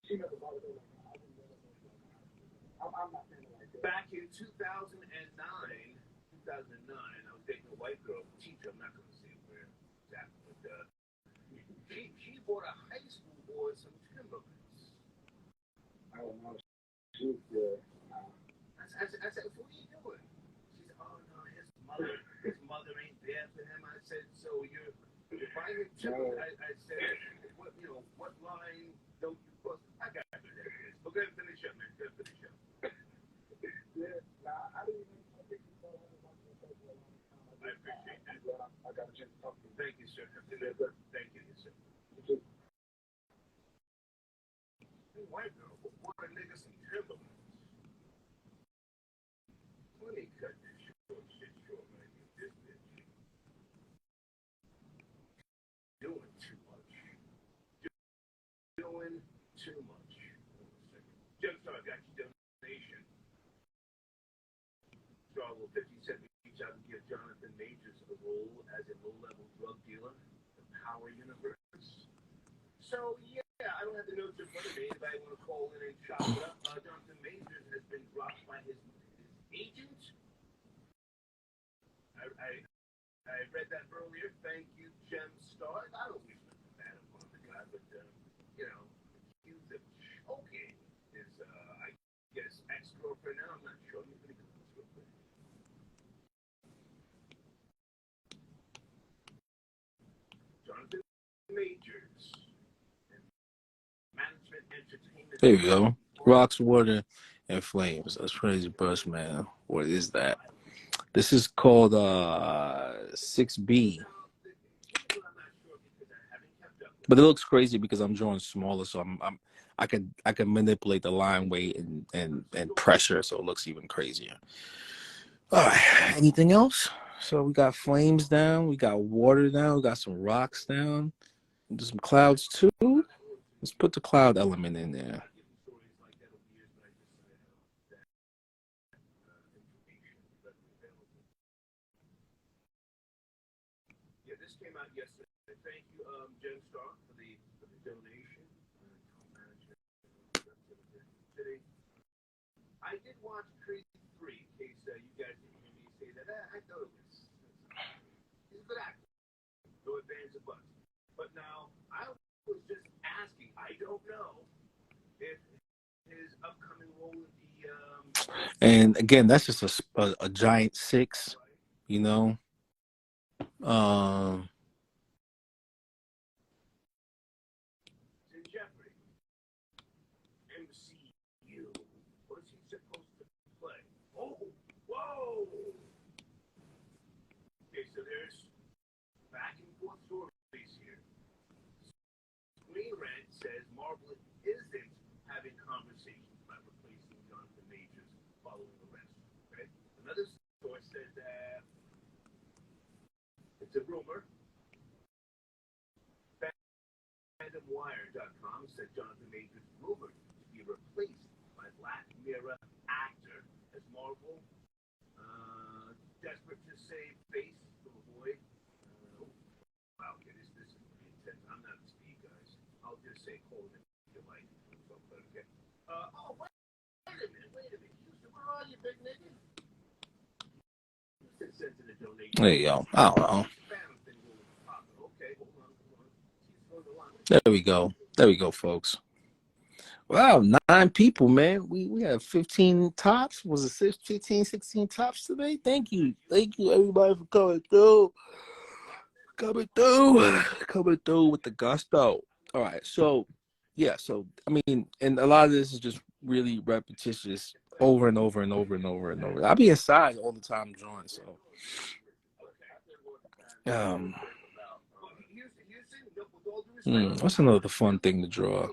Speaker 3: she never bothered her like that. I wouldn't let her. I'm not saying it like that. Back in 2009, I was dating a white girl, teacher. I'm not going to say where exactly, but She bought a high school boy some Timberlands.
Speaker 2: I don't know. She's good.
Speaker 3: I said, what are you doing? She said, oh no, his mother ain't there for him. I said, so you're buying him Timberlands. I said, what line don't you cross? I got it. We're gonna finish up, man. We're gonna finish up.
Speaker 2: Yeah, nah, I didn't even think you saw her.
Speaker 3: I appreciate that.
Speaker 2: I got a chance to talk to you.
Speaker 3: Thank you, sir. Thank you, sir. Hey, white girl, what a nigga some Timberlands. Let me cut this shit short, man. This bitch doing too much. Doing too much. Hold on a second. Jim, sorry, I got your donation. Struggle 50 cent each out and give Jonathan Majors a role as a low-level drug dealer in the Power Universe. So, yeah, I don't have the notes in front of me. Anybody want to call in and chop it up? Jonathan Majors has been dropped by his agent. I read that earlier. Thank you, Gem Star. I don't wish nothing bad upon the guy, but, accused of choking his, I guess, ex-girlfriend. Now I'm not sure. I'm going to go this real quick. Jonathan Majors and Management Entertainment.
Speaker 1: There you go. Rocks, water, and flames. That's crazy, burst, man. What is that? This is called 6B. But it looks crazy because I'm drawing smaller, so I can manipulate the line weight and pressure, so it looks even crazier. All right. Anything else? So we got flames down, we got water down, we got some rocks down, there's some clouds too. Let's put the cloud element in there.
Speaker 3: Yeah, this came out yesterday. Thank you, Jen Star, for the donation. I did watch Creed 3, in case you guys didn't hear me say that. I thought it was. He's a good actor. No advantage of buts. But now, I was just asking, I don't know if his upcoming role in the.
Speaker 1: And again, that's just a giant 6, you know.
Speaker 3: Jeopardy. MCU. What's he supposed to play? Oh, whoa! Okay, so there's back and forth stories here. Screen Rant says Marvel isn't having conversations about replacing Jonathan Majors following arrest. Okay? Another source said that it's a rumor. FandomWire.com said Jonathan Majors rumored to be replaced by Black Mirror actor as Marvel, desperate to save face from a void. Wow, okay, this is pretty intense. I'm not the speed, guys. I'll just say call it if you like. Okay. Wait a minute. Houston, where are you, big nigga? Houston sent in a donation.
Speaker 1: There you go. I don't know.
Speaker 3: Okay, hold on.
Speaker 1: There we go, folks. Wow, 9 people, man. We have 15 tops. Was it 15, 16 tops today? Thank you, everybody, for coming through. Coming through with the gusto. All right, so yeah, so I mean, and a lot of this is just really repetitious, over and over and over and over and over. I'll be inside all the time drawing, so what's another fun thing to draw?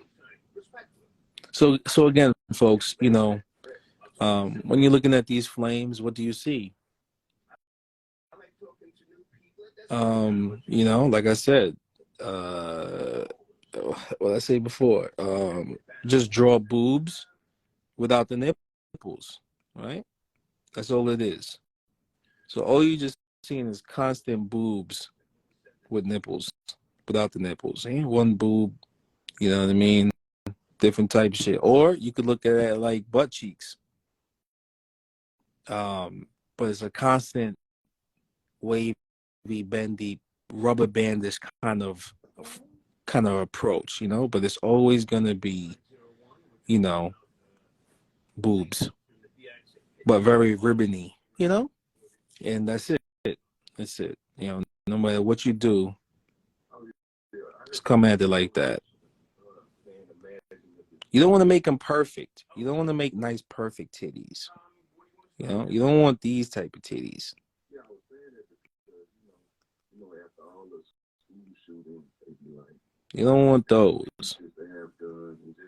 Speaker 1: So again, folks, you know, when you're looking at these flames, what do you see? You know, like I said, what I say before, just draw boobs without the nipples, right? That's all it is. So all you just seeing is constant boobs with nipples, without the nipples. Ain't one boob, you know what I mean? Different type of shit. Or you could look at it like butt cheeks. But it's a constant wavy, bendy, rubber bandish kind of kind of approach, you know, but it's always gonna be, you know, boobs, but very ribbony, you know, and that's it. That's it. You know, no matter what you do, just come at it like that. You don't want to make them perfect. You don't want to make nice, perfect titties. You know, you don't want these type of titties. You don't want those.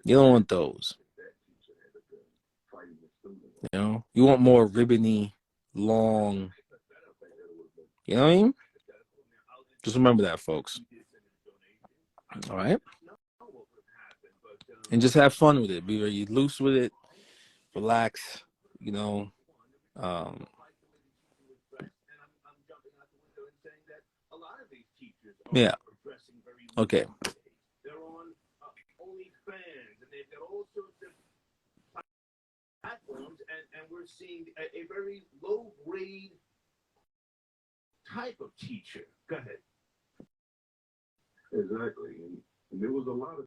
Speaker 1: You don't want those. You know, you want more ribbony, long. You know what I mean? Just remember that, folks. All right, and just have fun with it. Be very loose with it. Relax. You know. Um, yeah. Okay.
Speaker 3: They're on OnlyFans, and they've got all sorts of platforms, and we're seeing a very low grade type of teacher. Go ahead.
Speaker 2: Exactly. And there was a lot of